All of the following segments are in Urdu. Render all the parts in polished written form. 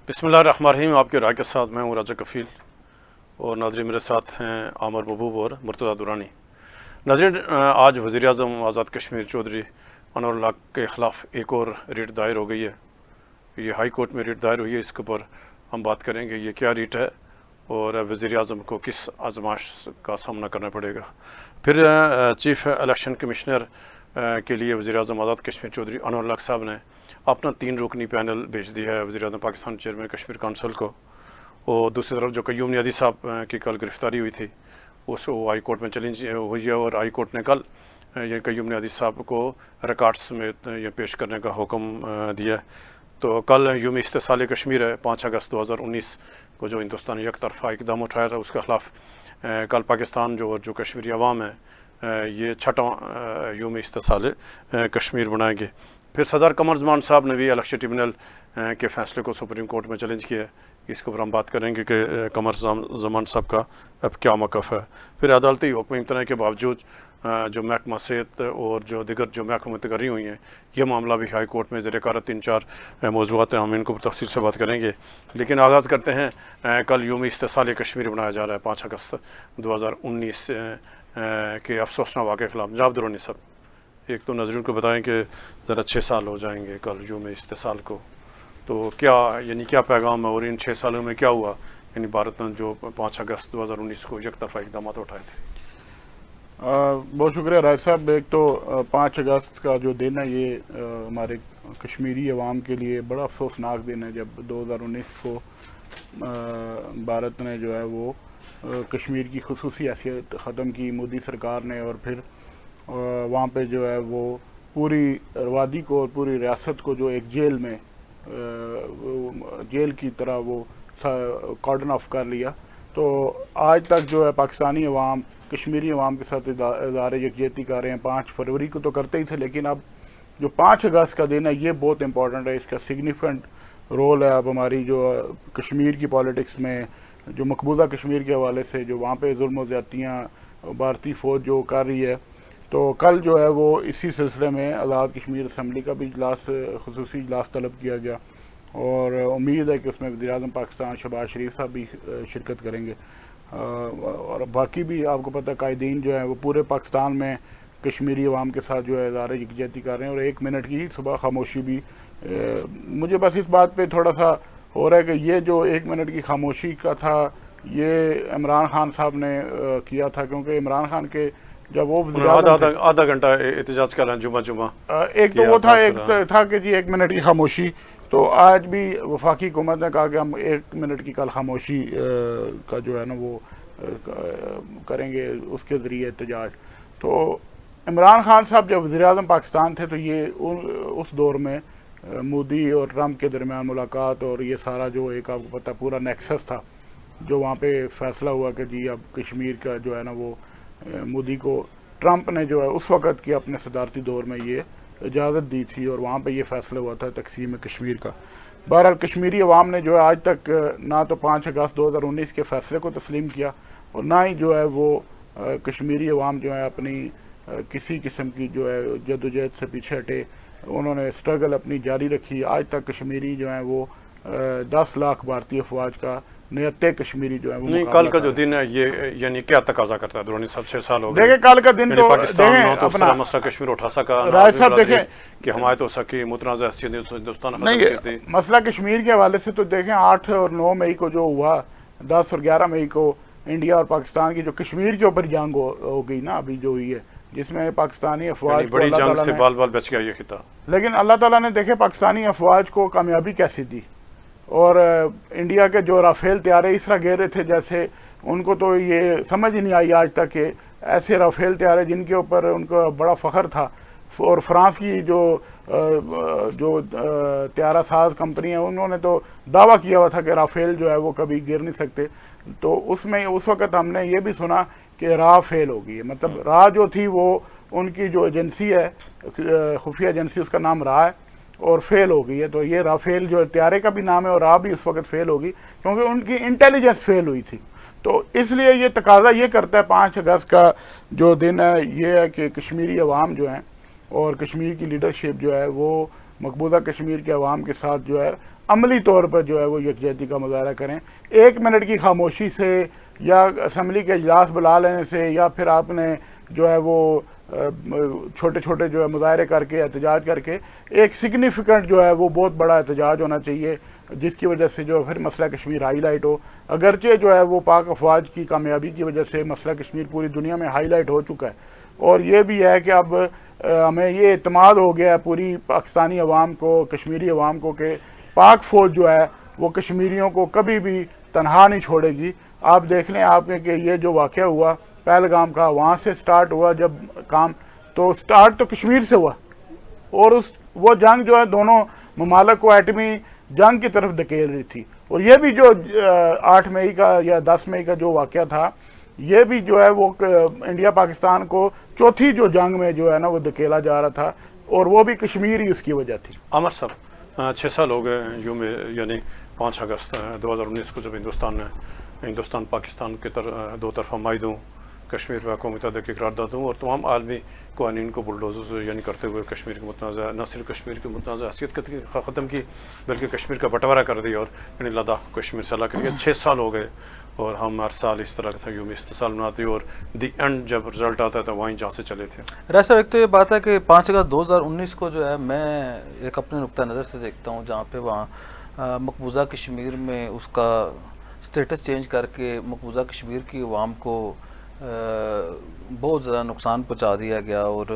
بسم اللہ الرحمن الرحیم. آپ کے رائے کے ساتھ میں ہوں راجہ کفیل اور ناظرین میرے ساتھ ہیں عامر محبوب اور مرتضیٰ دورانی. ناظرین, آج وزیر اعظم آزاد کشمیر چودھری انور اللہ کے خلاف ایک اور ریٹ دائر ہو گئی ہے. یہ ہائی کورٹ میں ریٹ دائر ہوئی ہے. اس کے اوپر ہم بات کریں گے یہ کیا ریٹ ہے اور وزیر اعظم کو کس آزمائش کا سامنا کرنا پڑے گا. پھر چیف الیکشن کمشنر کے لیے وزیر اعظم آزاد کشمیر چودھری انور اللہ صاحب نے اپنا 3 رکنی پینل بھیج دیا ہے وزیر اعظم پاکستان چیئرمین کشمیر کونسل کو. اور دوسری طرف جو قیوم نیازی صاحب کی کل گرفتاری ہوئی تھی اس وہ ہائی کورٹ میں چیلنج ہوئی ہے اور ہائی کورٹ نے کل یہ قیوم نیازی صاحب کو ریکارڈز میں یہ پیش کرنے کا حکم دیا. تو کل یوم استحصال کشمیر ہے 5 اگست 2019 کو جو ہندوستان یک طرفہ اقدام اٹھایا تھا اس کے خلاف کل پاکستان جو کشمیری عوام ہے یہ 6واں یوم استحصال کشمیر بنائیں گے. پھر صدر قمر زمان صاحب نے بھی الیکشن ٹریبونل کے فیصلے کو سپریم کورٹ میں چیلنج کیا ہے. اس کے اوپر ہم بات کریں گے کہ قمر زمان صاحب کا اب کیا موقف ہے. پھر عدالتی حکم امتناع کے باوجود جو محکمہ صحت اور جو دیگر جو محکمہ متقرری ہوئی ہیں یہ معاملہ بھی ہائی کورٹ میں زیر قرار 3-4 موضوعات ہیں. ہم ان کو تفصیل سے بات کریں گے. لیکن آغاز کرتے ہیں. کل یوم استحصال کشمیر بنایا جا رہا ہے 5 اگست 2019 کے افسوسناک واقعے کے خلاف. جناب درانی صاحب, ایک تو ناظرین کو بتائیں کہ ذرا 6 سال ہو جائیں گے کل یوم استحصال کو, تو کیا پیغام ہے اور ان 6 سالوں میں کیا ہوا یعنی بھارت نے جو 5 اگست 2019 کو یک طرفہ اقدامات اٹھائے تھے. بہت شکریہ راج صاحب. ایک تو 5 اگست کا جو دن ہے یہ ہمارے کشمیری عوام کے لیے بڑا افسوسناک دن ہے جب 2019 کو بھارت نے جو ہے وہ کشمیر کی خصوصی حیثیت ختم کی مودی سرکار نے, اور پھر وہاں پہ جو ہے وہ پوری وادی کو اور پوری ریاست کو جو ایک جیل میں جیل کی طرح وہ کارڈن آف کر لیا. تو آج تک جو ہے پاکستانی عوام کشمیری عوام کے ساتھ اظہار یکجہتی کر رہے ہیں. 5 فروری کو تو کرتے ہی تھے, لیکن اب جو 5 اگست کا دن ہے یہ بہت امپورٹنٹ ہے. اس کا سگنیفیکنٹ رول ہے اب ہماری جو کشمیر کی پالیٹکس میں, جو مقبوضہ کشمیر کے حوالے سے جو وہاں پہ ظلم و زیادتیاں بھارتی فوج جو کر رہی ہے. تو کل جو ہے وہ اسی سلسلے میں آزاد کشمیر اسمبلی کا بھی اجلاس خصوصی اجلاس طلب کیا گیا, اور امید ہے کہ اس میں وزیر اعظم پاکستان شہباز شریف صاحب بھی شرکت کریں گے. اور باقی بھی آپ کو پتہ قائدین جو ہیں وہ پورے پاکستان میں کشمیری عوام کے ساتھ جو ہے اظہار یکجہتی کر رہے ہیں. اور 1 منٹ کی صبح خاموشی بھی, مجھے بس اس بات پہ تھوڑا سا ہو رہا ہے کہ یہ جو 1 منٹ کی خاموشی کا تھا یہ عمران خان صاحب نے کیا تھا, کیونکہ عمران خان کے جب وہ آدھا گھنٹہ احتجاج کر رہے ہیں جمعہ ایک تو وہ تھا, ایک تھا کہ جی 1 منٹ کی خاموشی. تو آج بھی وفاقی حکومت نے کہا کہ ہم 1 منٹ کی کل خاموشی کا جو ہے نا وہ کریں گے اس کے ذریعے احتجاج. تو عمران خان صاحب جب وزیر اعظم پاکستان تھے تو یہ اس دور میں مودی اور ٹرمپ کے درمیان ملاقات اور یہ سارا جو ایک آپ کو پتہ پورا نیکسس تھا, جو وہاں پہ فیصلہ ہوا کہ جی اب کشمیر کا جو ہے نا وہ مودی کو ٹرمپ نے جو ہے اس وقت کی اپنے صدارتی دور میں یہ اجازت دی تھی, اور وہاں پہ یہ فیصلہ ہوا تھا تقسیم کشمیر کا. بہرحال کشمیری عوام نے جو ہے آج تک نہ تو 5 اگست 2019 کے فیصلے کو تسلیم کیا, اور نہ ہی جو ہے وہ کشمیری عوام جو ہے اپنی کسی قسم کی جو ہے جدوجہد سے پیچھے ہٹے. انہوں نے اسٹرگل اپنی جاری رکھی. آج تک کشمیری جو ہیں وہ 10 لاکھ بھارتی افواج کا نیت کشمیری جو ہے وہ نہیں. کل کا جو دن ہے یہ یعنی کیا تقاضا کرتا ہے درانی صاحب؟ 6 سال ہو گئے. دیکھیں کل کا دن تو پاکستان تو اپنا مسئلہ کشمیر اٹھا سکا, راج صاحب دیکھیں کہ حمایت ہو سکی, متنازع حیثیت ہندوستان نہیں. مسئلہ کشمیر کے حوالے سے تو دیکھیں 8 اور 9 مئی کو جو ہوا, 10 اور 11 مئی کو انڈیا اور پاکستان کی جو کشمیر کے اوپر جنگ ہو گئی نا ابھی جو ہوئی ہے, جس میں پاکستانی افواج بڑی جنگ سے بال بال بچ گیا یہ خطہ. لیکن اللہ تعالیٰ نے دیکھے پاکستانی افواج کو کامیابی کیسے دی, اور انڈیا کے جو رافیل طیارے اس طرح گر رہے تھے جیسے ان کو تو یہ سمجھ ہی نہیں آئی آج تک کہ ایسے رافیل طیارے جن کے اوپر ان کا بڑا فخر تھا. اور فرانس کی جو طیارہ ساز کمپنی ہے انہوں نے تو دعویٰ کیا ہوا تھا کہ رافیل جو ہے وہ کبھی گر نہیں سکتے. تو اس وقت ہم نے یہ بھی سنا کہ راہ فیل ہو گئی ہے, مطلب راہ جو تھی وہ ان کی جو ایجنسی ہے خفیہ ایجنسی اس کا نام راہ ہے اور فیل ہو گئی ہے. تو یہ رافیل جو طیارے کا بھی نام ہے اور راہ بھی اس وقت فیل ہوگی کیونکہ ان کی انٹیلیجنس فیل ہوئی تھی. تو اس لیے یہ تقاضا یہ کرتا ہے 5 اگست کا جو دن ہے یہ ہے کہ کشمیری عوام جو ہیں اور کشمیر کی لیڈرشپ جو ہے وہ مقبوضہ کشمیر کے عوام کے ساتھ جو ہے عملی طور پر جو ہے وہ یکجہتی کا مظاہرہ کریں. 1 منٹ کی خاموشی سے یا اسمبلی کے اجلاس بلا لینے سے یا پھر آپ نے جو ہے وہ چھوٹے چھوٹے جو ہے مظاہرے کر کے احتجاج کر کے ایک سگنیفیکنٹ جو ہے وہ بہت بڑا احتجاج ہونا چاہیے جس کی وجہ سے جو پھر مسئلہ کشمیر ہائی لائٹ ہو. اگرچہ جو ہے وہ پاک افواج کی کامیابی کی وجہ سے مسئلہ کشمیر پوری دنیا میں ہائی لائٹ ہو چکا ہے, اور یہ بھی ہے کہ اب ہمیں یہ اعتماد ہو گیا ہے پوری پاکستانی عوام کو, کشمیری عوام کو, کہ پاک فوج جو ہے وہ کشمیریوں کو کبھی بھی تنہا نہیں چھوڑے گی. آپ دیکھ لیں آپ نے کہ یہ جو واقعہ ہوا پہلگام کا, وہاں سے سٹارٹ ہوا جب کام, تو سٹارٹ تو کشمیر سے ہوا, اور وہ جنگ جو ہے دونوں ممالک کو ایٹمی جنگ کی طرف دھکیل رہی تھی. اور یہ بھی جو 8 مئی کا یا 10 مئی کا جو واقعہ تھا, یہ بھی جو ہے وہ انڈیا پاکستان کو چوتھی جو جنگ میں جو ہے نا وہ دھکیلا جا رہا تھا, اور وہ بھی کشمیر ہی اس کی وجہ تھی. عامر صاحب 6 سال ہو گئے یوں میں, یعنی 5 اگست 2019 کو جب ہندوستان پاکستان کے 2 طرفہ معاہدوں, کشمیر میں اقوام متحدہ کی قراردادوں اور تمام عالمی قوانین کو بلڈوزر یعنی کرتے ہوئے کشمیر کے متنازع, نہ صرف کشمیر کی متنازع حیثیت ختم کی بلکہ کشمیر کا بٹوارہ کر دیا اور یعنی لداخ کو کشمیر سے الگ کر دیا. 6 سال ہو گئے اور ہم ہر سال اس طرح کا یوم استحصال مناتے اور دی اینڈ جب رزلٹ آتا ہے تو وہیں جہاں سے چلے تھے. راج صاحب ایک تو یہ بات ہے کہ 5 اگست 2019 کو جو ہے میں ایک اپنے نقطہ نظر سے دیکھتا ہوں جہاں پہ وہاں مقبوضہ کشمیر میں اس کا سٹیٹس چینج کر کے مقبوضہ کشمیر کی عوام کو بہت زیادہ نقصان پہنچا دیا گیا اور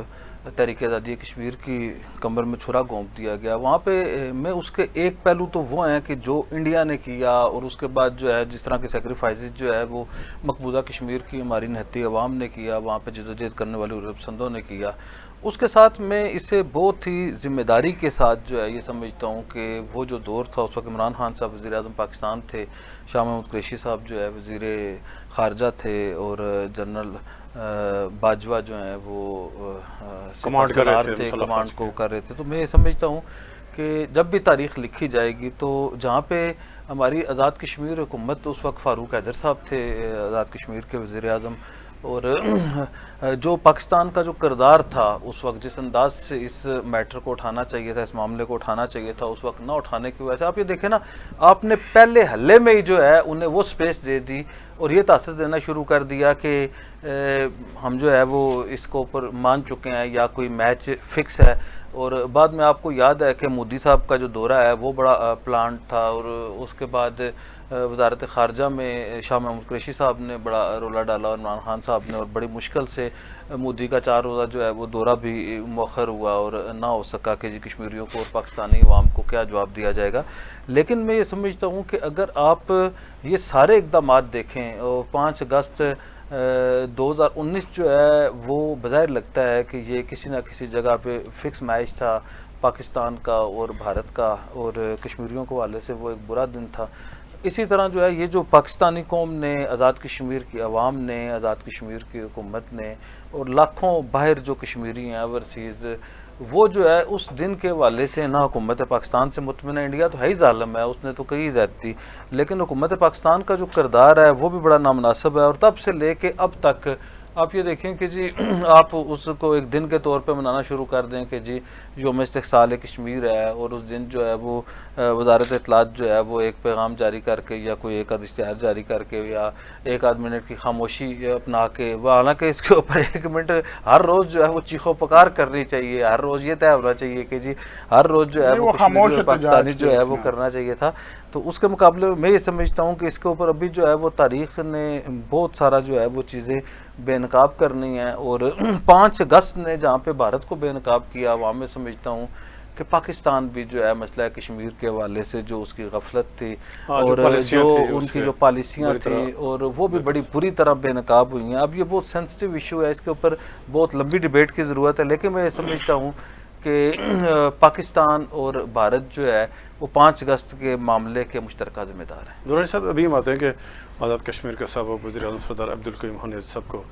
تحریک آزادی کشمیر کی کمر میں چھرا گھونپ دیا گیا. وہاں پہ میں اس کے ایک پہلو تو وہ ہیں کہ جو انڈیا نے کیا اور اس کے بعد جو ہے جس طرح کے سیکریفائسز جو ہے وہ مقبوضہ کشمیر کی ہماری نہتی عوام نے کیا, وہاں پہ جدوجہد کرنے والے عرب پسندوں نے کیا, اس کے ساتھ میں اسے بہت ہی ذمہ داری کے ساتھ جو ہے یہ سمجھتا ہوں کہ وہ جو دور تھا اس وقت عمران خان صاحب وزیر اعظم پاکستان تھے, شاہ محمود قریشی صاحب جو ہے وزیر خارجہ تھے اور جنرل باجوہ جو ہیں وہ کمانڈ کر رہے تھے, کمانڈ کو کر رہے تھے. تو میں یہ سمجھتا ہوں کہ جب بھی تاریخ لکھی جائے گی تو جہاں پہ ہماری آزاد کشمیر حکومت اس وقت فاروق حیدر صاحب تھے آزاد کشمیر کے وزیر اعظم, اور جو پاکستان کا جو کردار تھا اس وقت جس انداز سے اس میٹر کو اٹھانا چاہیے تھا, اس معاملے کو اٹھانا چاہیے تھا, اس وقت نہ اٹھانے کی وجہ سے آپ یہ دیکھیں نا, آپ نے پہلے حلے میں ہی جو ہے انہیں وہ سپیس دے دی اور یہ تاثر دینا شروع کر دیا کہ ہم جو ہے وہ اس کو اوپر مان چکے ہیں یا کوئی میچ فکس ہے. اور بعد میں آپ کو یاد ہے کہ مودی صاحب کا جو دورہ ہے وہ بڑا پلانٹ تھا, اور اس کے بعد وزارت خارجہ میں شاہ محمود قریشی صاحب نے بڑا رولا ڈالا اور عمران خان صاحب نے, اور بڑی مشکل سے مودی کا 4 روزہ جو ہے وہ دورہ بھی مؤخر ہوا اور نہ ہو سکا کہ جی کشمیریوں کو اور پاکستانی عوام کو کیا جواب دیا جائے گا. لیکن میں یہ سمجھتا ہوں کہ اگر آپ یہ سارے اقدامات دیکھیں اور 5 اگست 2019 جو ہے وہ بظاہر لگتا ہے کہ یہ کسی نہ کسی جگہ پہ فکس میچ تھا پاکستان کا اور بھارت کا, اور کشمیریوں کو حوالے سے وہ ایک برا دن تھا. اسی طرح جو ہے یہ جو پاکستانی قوم نے, آزاد کشمیر کی عوام نے, آزاد کشمیر کی حکومت نے, اور لاکھوں باہر جو کشمیری ہیں اوورسیز, وہ جو ہے اس دن کے حوالے سے نہ حکومت پاکستان سے مطمئن ہے. انڈیا تو ہے ہی ظالم ہے, اس نے تو کہی زیادتی, لیکن حکومت پاکستان کا جو کردار ہے وہ بھی بڑا نامناسب ہے. اور تب سے لے کے اب تک آپ یہ دیکھیں کہ جی آپ اس کو ایک دن کے طور پہ منانا شروع کر دیں کہ جی یوم استقصال کشمیر ہے, اور اس دن جو ہے وہ وزارت اطلاعات جو ہے وہ ایک پیغام جاری کر کے یا کوئی ایک اشتہار جاری کر کے یا 1-8 منٹ کی خاموشی اپنا کے, وہ حالانکہ اس کے اوپر 1 منٹ ہر روز جو ہے وہ چیخو پکار کرنی چاہیے, ہر روز یہ طے ہونا چاہیے کہ جی ہر روز جو ہے وہ کشمیری اور پاکستانی جو ہے وہ کرنا چاہیے تھا. تو اس کے مقابلے میں یہ سمجھتا ہوں کہ اس کے اوپر ابھی جو ہے وہ تاریخ نے بہت سارا جو ہے وہ چیزیں بے نقاب کرنی ہیں, اور 5 اگست نے جہاں پہ بھارت کو بے نقاب کیا, وہاں میں سمجھتا ہوں کہ پاکستان بھی جو ہے مسئلہ کشمیر کے حوالے سے جو اس کی غفلت تھی اور جو ان کی جو پالیسیاں تھیں اور وہ بھی بڑی بری طرح بے نقاب ہوئی ہیں. اب یہ بہت سینسٹیو ایشو ہے, اس کے اوپر بہت لمبی ڈیبیٹ کی ضرورت ہے, لیکن میں یہ سمجھتا ہوں کہ پاکستان اور بھارت جو ہے وہ 5 اگست کے معاملے کے مشترکہ ذمہ دار ہیں. درانی صاحب ابھی ہم آتے ہیں کہ آزاد کشمیر کے سابق وزیر اعظم سردار عبدالقیوم خان صاحب کو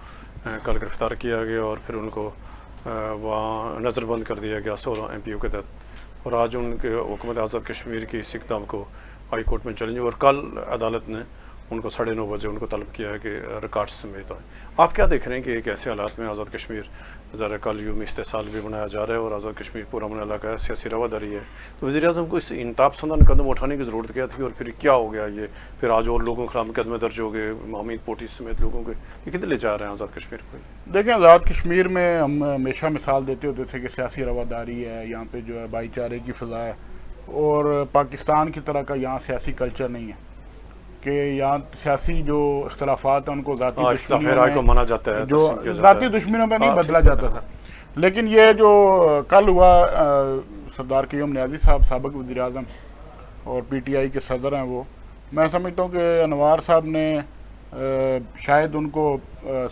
کل گرفتار کیا گیا اور پھر ان کو وہاں نظر بند کر دیا گیا 16 MPO کے تحت, اور آج ان کے حکومت آزاد کشمیر کی اس اقدام کو ہائی کورٹ میں چیلنج, اور کل عدالت نے ان کو 9:30 بجے ان کو طلب کیا ہے کہ ریکارڈ سمیت آئیں. آپ کیا دیکھ رہے ہیں کہ ایک ایسے حالات میں آزاد کشمیر ذرا کل یوم استحصال بھی منایا جا رہا ہے اور آزاد کشمیر پورا من علاقہ ہے، سیاسی رواداری ہے، تو وزیر اعظم کو اس انتاب پسندانہ قدم اٹھانے کی ضرورت کیا تھی اور پھر کیا ہو گیا یہ؟ پھر آج اور لوگوں کے خلاف مقدمے درج ہو گئے، حمید پوٹی سمیت لوگوں کے، یہ کدھر لے جا رہے ہیں آزاد کشمیر کو؟ دیکھیں آزاد کشمیر میں ہم ہمیشہ مثال دیتے ہوتے تھے کہ سیاسی رواداری ہے، یہاں پہ جو ہے بھائی چارے کی فضا ہے، اور پاکستان کی طرح کا یہاں سیاسی کلچر نہیں ہے کہ یہاں سیاسی جو اختلافات ہیں ان کو ذاتی دشمنیوں کو مانا جاتا ہے، جو ذاتی دشمنیوں میں نہیں بدلا جاتا تھا. لیکن یہ جو کل ہوا سردار قیوم نیازی صاحب سابق وزیر اعظم اور پی ٹی آئی کے صدر ہیں، وہ میں سمجھتا ہوں کہ انوار صاحب نے شاید ان کو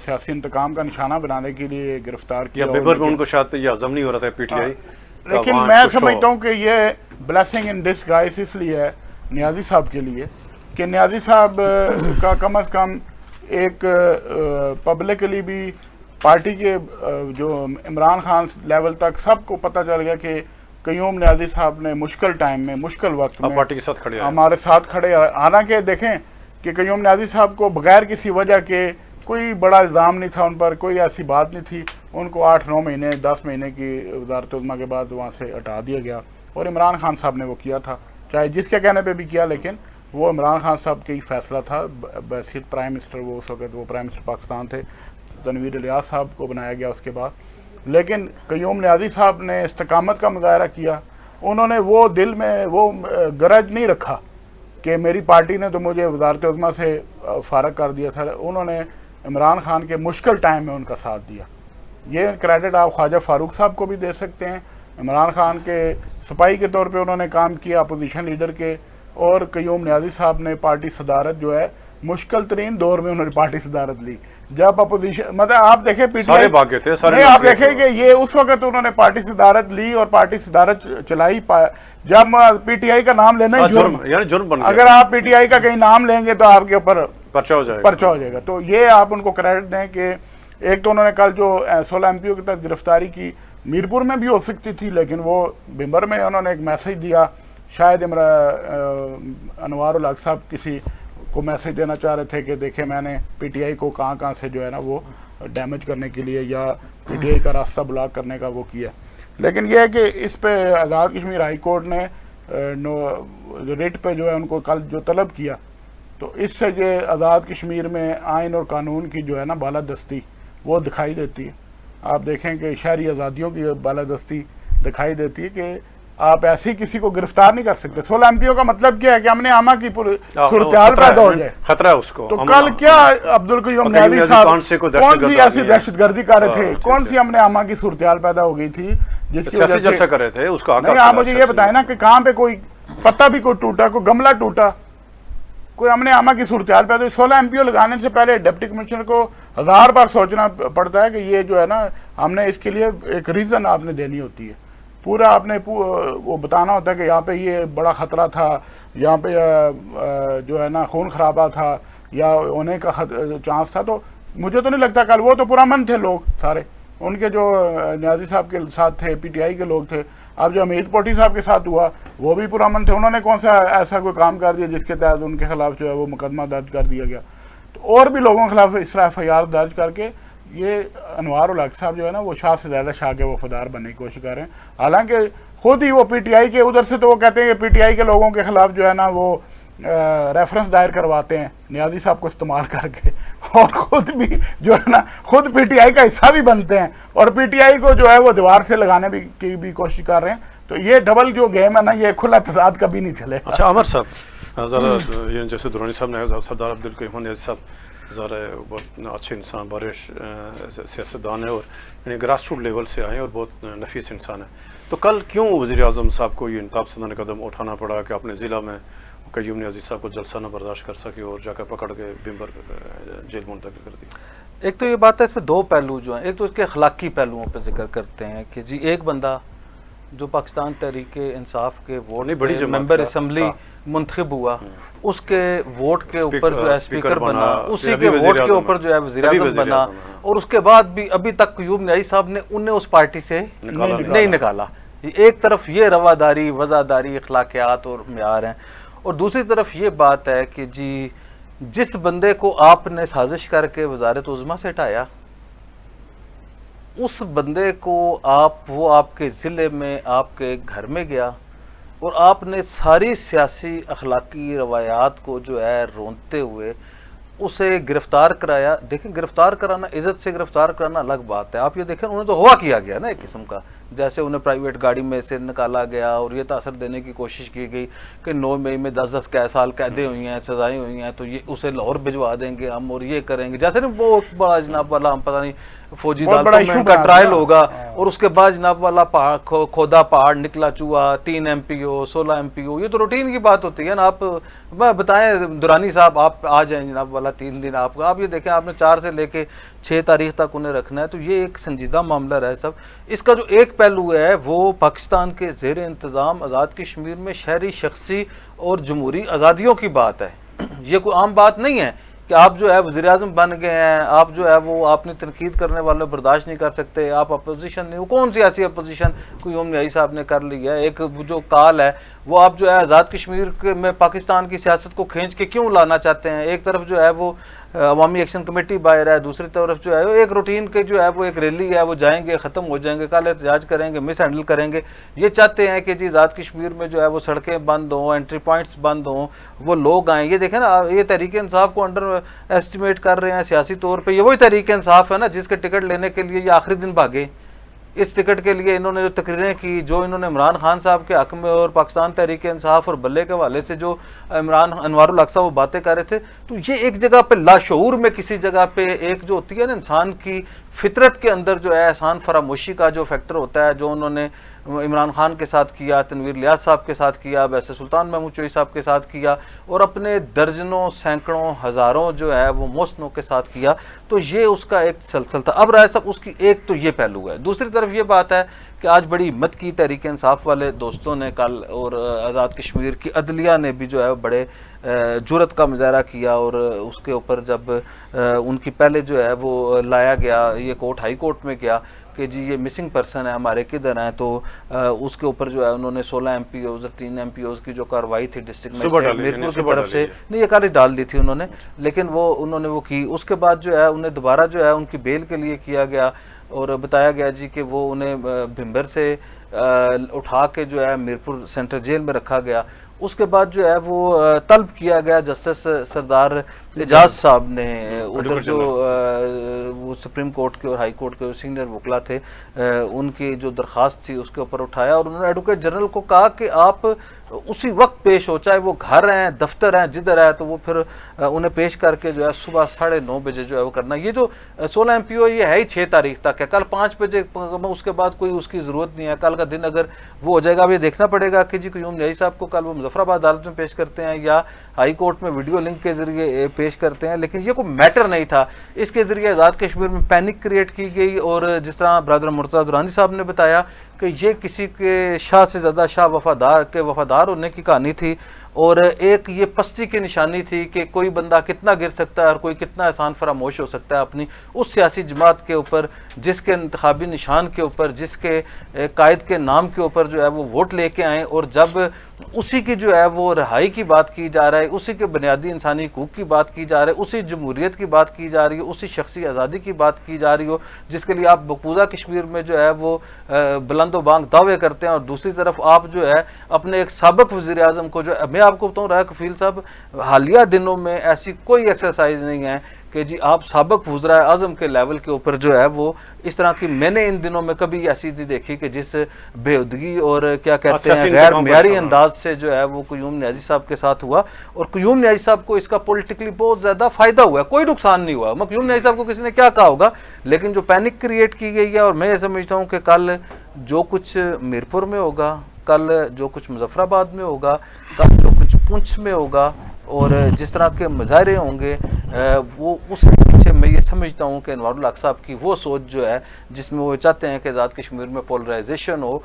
سیاسی انتقام کا نشانہ بنانے کے لیے گرفتار کیا. ببر میں ان کو شاید یہ ہضم نہیں ہو رہا تھا پی ٹی آئی، لیکن میں سمجھتا ہوں کہ یہ بلیسنگ ان ڈسگائز اس لیے ہے نیازی صاحب کے لیے کہ نیازی صاحب کا کم از کم ایک پبلکلی بھی پارٹی کے جو عمران خان لیول تک سب کو پتہ چل گیا کہ قیوم نیازی صاحب نے مشکل ٹائم میں، مشکل وقت میں پارٹی کے ساتھ کھڑے ہیں، ہمارے ساتھ کھڑے. حالانکہ دیکھیں کہ قیوم نیازی صاحب کو بغیر کسی وجہ کے کوئی بڑا الزام نہیں تھا ان پر، کوئی ایسی بات نہیں تھی. ان کو 8-9 مہینے 10 مہینے کی وزارت عظمیٰ کے بعد وہاں سے ہٹا دیا گیا، اور عمران خان صاحب نے وہ کیا تھا، چاہے جس کے کہنے پہ بھی کیا، لیکن وہ عمران خان صاحب کا ہی فیصلہ تھا. بحیثیت پرائم منسٹر، وہ اس وقت وہ پرائم منسٹر پاکستان تھے، تنویر الیاس صاحب کو بنایا گیا اس کے بعد. لیکن قیوم نیازی صاحب نے استقامت کا مظاہرہ کیا. انہوں نے وہ دل میں وہ گرج نہیں رکھا کہ میری پارٹی نے تو مجھے وزارت عظمیٰ سے فارغ کر دیا تھا. انہوں نے عمران خان کے مشکل ٹائم میں ان کا ساتھ دیا. یہ کریڈٹ آپ خواجہ فاروق صاحب کو بھی دے سکتے ہیں. عمران خان کے سپاہی کے طور پہ انہوں نے کام کیا، اپوزیشن لیڈر کے، اور قیوم نیازی صاحب نے پارٹی صدارت جو ہے مشکل ترین دور میں انہوں نے پارٹی صدارت لی. جب اپوزیشن مطلب آپ دیکھیں پی ٹی آئی آپ دیکھیں کہ یہ اس وقت انہوں نے پارٹی صدارت لی اور پارٹی صدارت چلائی جب پی ٹی آئی کا نام لینا جرم بن گیا. اگر آپ پی ٹی آئی کا کہیں نام لیں گے تو آپ کے اوپر پرچہ ہو جائے گا. تو یہ آپ ان کو کریڈٹ دیں کہ ایک تو انہوں نے کل جو 16 ایم پی او کے تحت گرفتاری کی، میرپور میں بھی ہو سکتی تھی، لیکن وہ بمبر میں انہوں نے ایک میسج دیا. شاید انوار الحق صاحب کسی کو میسج دینا چاہ رہے تھے کہ دیکھیں میں نے پی ٹی آئی کو کہاں سے جو ہے نا وہ ڈیمیج کرنے کے لیے یا پی ٹی آئی کا راستہ بلاک کرنے کا وہ کیا. لیکن یہ ہے کہ اس پہ آزاد کشمیر ہائی کورٹ نے ریٹ پہ جو ہے ان کو کل جو طلب کیا، تو اس سے یہ آزاد کشمیر میں آئین اور قانون کی جو ہے نا بالادستی وہ دکھائی دیتی ہے. آپ دیکھیں کہ شہری آزادیوں کی بالادستی دکھائی دیتی ہے کہ آپ ایسے ہی کسی کو گرفتار نہیں کر سکتے. 16 ایم پی او کا مطلب کیا ہے کہ ہم نے عامہ کی صورتحال پیدا ہو جائے، خطرہ ہے اس کو. تو کل کیا عبدالقیوم نیازی صاحب کون سی ایسی دہشت گردی کر رہے تھے، کون سی ہم نے عامہ کی صورتحال پیدا ہو گئی تھی جس کی وجہ سے کر رہے تھے اس کا؟ نہیں، آپ مجھے یہ بتائیں نا کہ کہاں پہ کوئی پتہ بھی کوئی ٹوٹا، کوئی گملہ ٹوٹا، کوئی ہم نے عامہ کی صورتحال پیدا. 16 ایم پی او لگانے سے پہلے ڈپٹی کمشنر کو 1000 بار سوچنا پڑتا ہے کہ یہ جو ہے نا ہم نے اس کے لیے ایک ریزن آپ نے دینی ہوتی ہے. پورا آپ نے وہ بتانا ہوتا ہے کہ یہاں پہ یہ بڑا خطرہ تھا، یہاں پہ جو ہے نا خون خرابہ تھا یا ہونے کا چانس تھا. تو مجھے تو نہیں لگتا کل وہ تو پرامن تھے لوگ سارے، ان کے جو نیازی صاحب کے ساتھ تھے، پی ٹی آئی کے لوگ تھے. اب جو حمید پوٹی صاحب کے ساتھ ہوا وہ بھی پرامن تھے. انہوں نے کون سا ایسا کوئی کام کر دیا جس کے تحت ان کے خلاف جو ہے وہ مقدمہ درج کر دیا گیا؟ تو اور بھی لوگوں کے خلاف اس طرح ایف آئی آر درج کر کے یہ انوار الحق صاحب جو ہے نا وہ شاہ سے زیادہ شاہ کے وفادار بننے کی کوشش کر رہے ہیں. حالانکہ خود ہی وہ پی ٹی آئی کے ادھر سے تو وہ کہتے ہیں کہ پی ٹی آئی کے لوگوں کے خلاف جو ہے نا وہ ریفرنس دائر کرواتے ہیں نیازی صاحب کو استعمال کر کے، اور خود بھی جو ہے نا خود پی ٹی آئی کا حصہ بھی بنتے ہیں اور پی ٹی آئی کو جو ہے وہ دیوار سے لگانے کی بھی کوشش کر رہے ہیں. تو یہ ڈبل جو گیم ہے نا یہ کھلا تضاد کبھی نہیں چلے. اچھا عمر صاحب، ذرا جیسے درانی صاحب نے سردار عبدالقیوم نیازی صاحب ذرا بہت اچھے انسان، بارش سیاستدان ہے اور یعنی گراس روٹ لیول سے آئے ہیں اور بہت نفیس انسان ہے. تو کل کیوں وزیر اعظم صاحب کو یہ انتاب پسندانہ قدم اٹھانا پڑا کہ اپنے ضلع میں قیوم نیازی صاحب کو جلسہ نہ برداشت کر سکے اور جا کر پکڑ کے بمبر جیل منتقل کر دی؟ ایک تو یہ بات ہے، اس میں دو پہلو جو ہیں. ایک تو اس کے اخلاقی پہلوؤں پہ ذکر کرتے ہیں کہ جی ایک بندہ جو پاکستان تحریک انصاف کے ووٹ ممبر اسمبلی منتخب ہوا، اس کے ووٹ کے اوپر جو ہے اسپیکر بنا، اسی کے ووٹ کے اوپر جو ہے وزیر اعظم بنا، اور اس کے بعد بھی ابھی تک قیوم نیازی صاحب نے انہیں اس پارٹی سے نہیں نکالا. ایک طرف یہ رواداری، وزاداری، اخلاقیات اور معیار ہیں، اور دوسری طرف یہ بات ہے کہ جی جس بندے کو آپ نے سازش کر کے وزارت عظمیٰ سے ہٹایا اس بندے کو وہ آپ کے ضلع میں آپ کے گھر میں گیا اور آپ نے ساری سیاسی اخلاقی روایات کو جو ہے رونتے ہوئے اسے گرفتار کرایا. دیکھیں گرفتار کرانا، عزت سے گرفتار کرانا الگ بات ہے. آپ یہ دیکھیں انہیں تو ہوا کیا گیا نا ایک قسم کا، جیسے انہیں پرائیویٹ گاڑی میں سے نکالا گیا اور یہ تاثر دینے کی کوشش کی گئی کہ 9 مئی میں 10 سال قیدیں ہوئی ہیں، سزائیں ہوئی ہیں، تو یہ اسے لاہور بھجوا دیں گے ہم اور یہ کریں گے. جیسے نا وہ بڑا جناب والا ہم پتہ نہیں فوجی عدالتوں میں ان کا ٹرائل ہوگا اور اس کے بعد جناب والا کھودا پہاڑ نکلا چوہا، 3 MPO 16 MPO. یہ تو روٹین کی بات ہوتی ہے نا. آپ بتائیں درانی صاحب، آپ آ جائیں جناب والا 3 دن آپ یہ دیکھیں آپ نے 4 سے لے کے 6 تاریخ تک انہیں رکھنا ہے. تو یہ ایک سنجیدہ معاملہ رہا سب. اس کا جو ایک پہلو ہے وہ پاکستان کے زیر انتظام آزاد کشمیر میں شہری شخصی اور جمہوری آزادیوں کی بات ہے. یہ کوئی عام بات نہیں ہے کہ آپ جو ہے وزیر اعظم بن گئے ہیں، آپ جو ہے وہ اپنی تنقید کرنے والے برداشت نہیں کر سکتے، آپ اپوزیشن نہیں. کون سی ایسی اپوزیشن قیوم نیائی صاحب نے کر لی ہے؟ ایک جو کال ہے وہ آپ جو ہے آزاد کشمیر میں پاکستان کی سیاست کو کھینچ کے کیوں لانا چاہتے ہیں؟ ایک طرف جو ہے وہ عوامی ایکشن کمیٹی باہر ہے، دوسری طرف جو ہے ایک روٹین کے جو ہے وہ ایک ریلی ہے، وہ جائیں گے ختم ہو جائیں گے، کل احتجاج کریں گے، مس ہینڈل کریں گے. یہ چاہتے ہیں کہ جی آزاد کشمیر میں جو ہے وہ سڑکیں بند ہوں، انٹری پوائنٹس بند ہوں، وہ لوگ آئیں. یہ دیکھیں نا، یہ تحریک انصاف کو انڈر ایسٹیمیٹ کر رہے ہیں سیاسی طور پہ. یہ وہی تحریک انصاف ہے نا جس کے ٹکٹ لینے کے لیے یہ آخری دن بھاگے. اس ٹکٹ کے لیے انہوں نے جو تقریریں کی، جو انہوں نے عمران خان صاحب کے حق میں اور پاکستان تحریک انصاف اور بلے کے حوالے سے جو انوار الحق صاحب وہ باتیں کر رہے تھے، تو یہ ایک جگہ پہ لاشعور میں کسی جگہ پہ ایک جو ہوتی ہے نا انسان کی فطرت کے اندر جو ہے احسان فراموشی کا جو فیکٹر ہوتا ہے، جو انہوں نے عمران خان کے ساتھ کیا، تنویر الیاس صاحب کے ساتھ کیا، ویسے سلطان محمود چوئی صاحب کے ساتھ کیا، اور اپنے درجنوں سینکڑوں ہزاروں جو ہے وہ محسنوں کے ساتھ کیا. تو یہ اس کا ایک تسلسل تھا. اب رائے صاحب اس کی ایک تو یہ پہلو ہے. دوسری طرف یہ بات ہے کہ آج بڑی ہمت کی تحریک انصاف والے دوستوں نے کل، اور آزاد کشمیر کی عدلیہ نے بھی جو ہے بڑے جرأت کا مظاہرہ کیا، اور اس کے اوپر جب ان کی پہلے جو ہے وہ لایا گیا، یہ کورٹ ہائی کورٹ میں گیا کہ جی یہ مسنگ پرسن ہے ہمارے کدھر ہیں، تو اس کے اوپر جو ہے انہوں نے 16 MPOs اور 3 MPOs کی جو کارروائی تھی ڈسٹرکٹ میجسٹریٹ میرپور کی طرف سے، نہیں یہ کال ڈال دی تھی انہوں نے، لیکن وہ انہوں نے وہ کی. اس کے بعد جو ہے انہیں دوبارہ جو ہے ان کی بیل کے لیے کیا گیا، اور بتایا گیا جی کہ وہ انہیں بھمبر سے اٹھا کے جو ہے میرپور سینٹرل جیل میں رکھا گیا. اس کے بعد جو ہے وہ طلب کیا گیا جسٹس سردار اعجاز صاحب نے، ادھر جو وہ سپریم کورٹ کے اور ہائی کورٹ کے سینئر وکلا تھے، ان کی جو درخواست تھی اس کے اوپر اٹھایا، اور انہوں نے ایڈوکیٹ جنرل کو کہا کہ آپ اسی وقت پیش ہو، چاہے وہ گھر ہیں، دفتر ہیں، جدھر ہے، تو وہ پھر انہیں پیش کر کے جو ہے صبح 9:30 بجے جو ہے وہ کرنا. یہ جو 16 MPO یہ ہے ہی 6 تاریخ تک ہے، کل 5 بجے اس کے بعد کوئی اس کی ضرورت نہیں ہے. کل کا دن اگر وہ ہو جائے گا، اب یہ دیکھنا پڑے گا کہ جی قیوم نیائی صاحب کو کل وہ مظفر آباد عدالت میں پیش کرتے ہیں یا ہائی کورٹ میں ویڈیو لنک کے ذریعے پیش کرتے ہیں. لیکن یہ کوئی میٹر نہیں تھا. اس کے ذریعے آزاد کشمیر میں پینک کریٹ کی گئی، اور جس طرح برادر مرتضیٰ درانی صاحب نے بتایا کہ یہ کسی کے شاہ سے زیادہ شاہ وفادار ہونے کی کہانی تھی، اور ایک یہ پستی کی نشانی تھی کہ کوئی بندہ کتنا گر سکتا ہے اور کوئی کتنا احسان فراموش ہو سکتا ہے اپنی اس سیاسی جماعت کے اوپر، جس کے انتخابی نشان کے اوپر، جس کے قائد کے نام کے اوپر جو ہے وہ ووٹ لے کے آئیں. اور جب اسی کی جو ہے وہ رہائی کی بات کی جا رہا ہے، اسی کے بنیادی انسانی حقوق کی بات کی جا رہی ہے، اسی جمہوریت کی بات کی جا رہی ہے، اسی شخصی آزادی کی بات کی جا رہی ہو جس کے لیے آپ مقبوضہ کشمیر میں جو ہے وہ بلند و بانگ دعوے کرتے ہیں، اور دوسری طرف آپ جو ہے اپنے ایک سابق وزیر اعظم کو جو میں آپ کو بتاؤں، راہ کفیل صاحب، حالیہ دنوں میں ایسی کوئی ایکسرسائز نہیں ہے کہ جی آپ سابق وزراء اعظم کے لیول کے اوپر جو ہے وہ اس طرح کی میں نے ان دنوں میں کبھی ایسی نہیں دیکھی کہ جس بےہودگی اور کیا کہتے ہیں غیر معیاری انداز سے جو ہے وہ قیوم نیازی صاحب کے ساتھ ہوا. اور قیوم نیازی صاحب کو اس کا پولیٹیکلی بہت زیادہ فائدہ ہوا ہے، کوئی نقصان نہیں ہوا. میں قیوم نیازی صاحب کو کسی نے کیا کہا ہوگا، لیکن جو پینک کریٹ کی گئی ہے، اور میں یہ سمجھتا ہوں کہ کل جو کچھ میرپور میں ہوگا، کل جو کچھ مظفر آباد میں ہوگا، کل جو کچھ پونچھ میں ہوگا، اور جس طرح کے مظاہرے ہوں گے، وہ اس کے پیچھے میں یہ سمجھتا ہوں کہ انوار الحق صاحب کی وہ سوچ جو ہے جس میں وہ چاہتے ہیں کہ آزاد کشمیر میں پولرائزیشن ہو،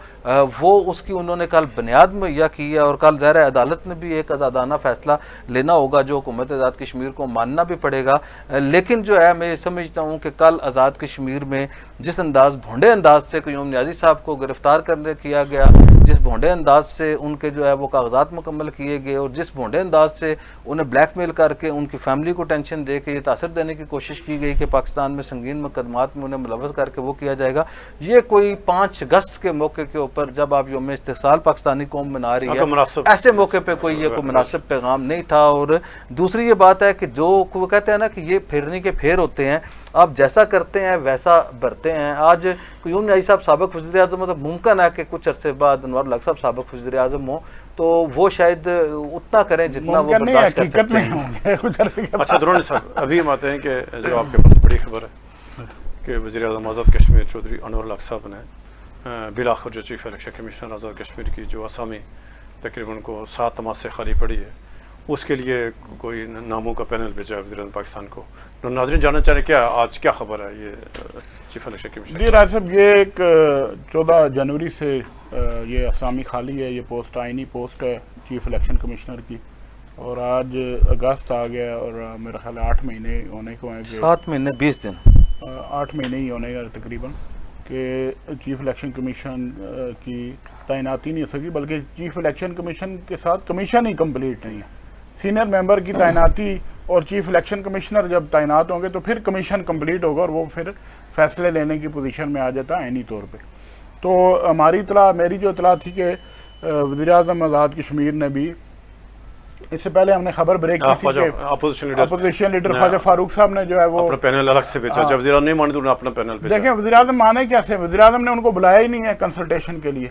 وہ اس کی انہوں نے کل بنیاد مہیا کی ہے. اور کل ظاہر عدالت نے بھی ایک آزادانہ فیصلہ لینا ہوگا جو حکومت آزاد کشمیر کو ماننا بھی پڑے گا. لیکن جو ہے میں یہ سمجھتا ہوں کہ کل آزاد کشمیر میں جس انداز بھونڈے انداز سے قیوم نیازی صاحب کو گرفتار کرنے کیا گیا، جس بھونڈے انداز سے ان کے جو ہے وہ کاغذات مکمل کیے گئے، اور جس بھونڈے انداز سے انہیں بلیک میل کر کے ان کی فیملی کو ٹینشن انفارمیشن دے کے یہ تاثر دینے کی کوشش کی گئی کہ پاکستان میں سنگین مقدمات میں انہیں ملوث کر کے وہ کیا جائے گا. یہ کوئی 5 اگست کے موقع کے اوپر جب آپ یوم استقلال پاکستانی قوم منا رہی ہے, ایسے موقع پہ کوئی یہ کوئی مناسب پیغام نہیں تھا. اور دوسری یہ بات ہے کہ جو وہ کہتے ہیں نا کہ یہ پھرنے کے پھیر ہوتے ہیں, آپ جیسا کرتے ہیں ویسا برتے ہیں. آج قیوم نیازی صاحب سابق وزیر اعظم, مطلب ممکن ہے کہ کچھ عرصے بعد انوار الحق صاحب سابق وزیر اعظم ہوں تو وہ شاید اتنا کریں جتنا وہ برداشت کر سکتے ہیں. اچھا درانی صاحب, ابھی ہم آتے ہیں کہ جو آپ کے پاس بڑی خبر ہے کہ وزیر اعظم آزاد کشمیر چودھری انور الحق صاحب نے بالآخر جو chief election commissioner Azad Kashmir کی جو اسامی تقریباً کو 7 ماہ سے خالی پڑی ہے, اس کے لیے کوئی ناموں کا پینل بھیجا ہے وزیر اعظم پاکستان کو. ناظرین جاننا چاہ رہے کیا آج کیا خبر ہے یہ چیف الیکشن کمیشنر؟ جی راج صاحب, یہ ایک 14 جنوری سے یہ اسامی خالی ہے. یہ پوسٹ آئینی پوسٹ ہے چیف الیکشن کمشنر کی, اور آج اگست آ گیا اور میرا خیال ہے 8 مہینے ہونے کو ہیں, 7 مہینے 20 دن, 8 مہینے ہی ہونے کا تقریباً کہ چیف الیکشن کمیشن کی تعیناتی نہیں ہو سکی, بلکہ چیف الیکشن کمیشن کے ساتھ کمیشن ہی کمپلیٹ نہیں ہے. سینئر ممبر کی تعیناتی اور چیف الیکشن کمشنر جب تعینات ہوں گے تو پھر کمیشن کمپلیٹ ہوگا اور وہ پھر فیصلے لینے کی پوزیشن میں آ جاتا ہے آئینی طور پہ. تو ہماری اطلاع, میری جو اطلاع تھی کہ وزیر اعظم آزاد کشمیر نے بھی, اس سے پہلے ہم نے خبر بریک کی تھی کہ اپوزیشن لیڈر خواجہ فاروق صاحب نے جو ہے وہ اپنا پینل الگ سے بھیجا, جب وزیر اعظم نہیں مانے تو انہوں نے اپنا پینل بھیجا. دیکھیں وزیر اعظم مانے کیسے, وزیر اعظم نے ان کو بلایا ہی نہیں ہے کنسلٹیشن کے لیے,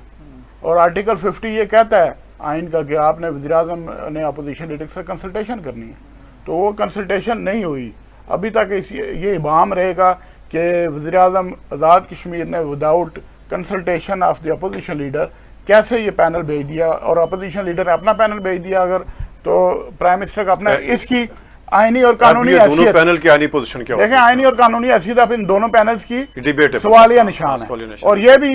اور آرٹیکل 50 یہ کہتا ہے آئین کا کہ آپ نے وزیر اعظم نے اپوزیشن لیڈر سے کنسلٹیشن کرنی ہے. تو وہ کنسلٹیشن نہیں ہوئی ابھی تک. یہ ابہام رہے گا کہ وزیر اعظم آزاد کشمیر نے without consultation of the opposition leader کیسے یہ پینل بھیج دیا, اور اپوزیشن لیڈر نے اپنا پینل بھیج دیا اگر, تو پرائم منسٹر کا اپنا. اس کی آئینی اور قانونی حیثیت, پینل کی آئینی پوزیشن کیا دیکھیں آئینی اور قانونی حیثیت اب ان دونوں پینلز کی سوالیہ نشان ہے. اور یہ بھی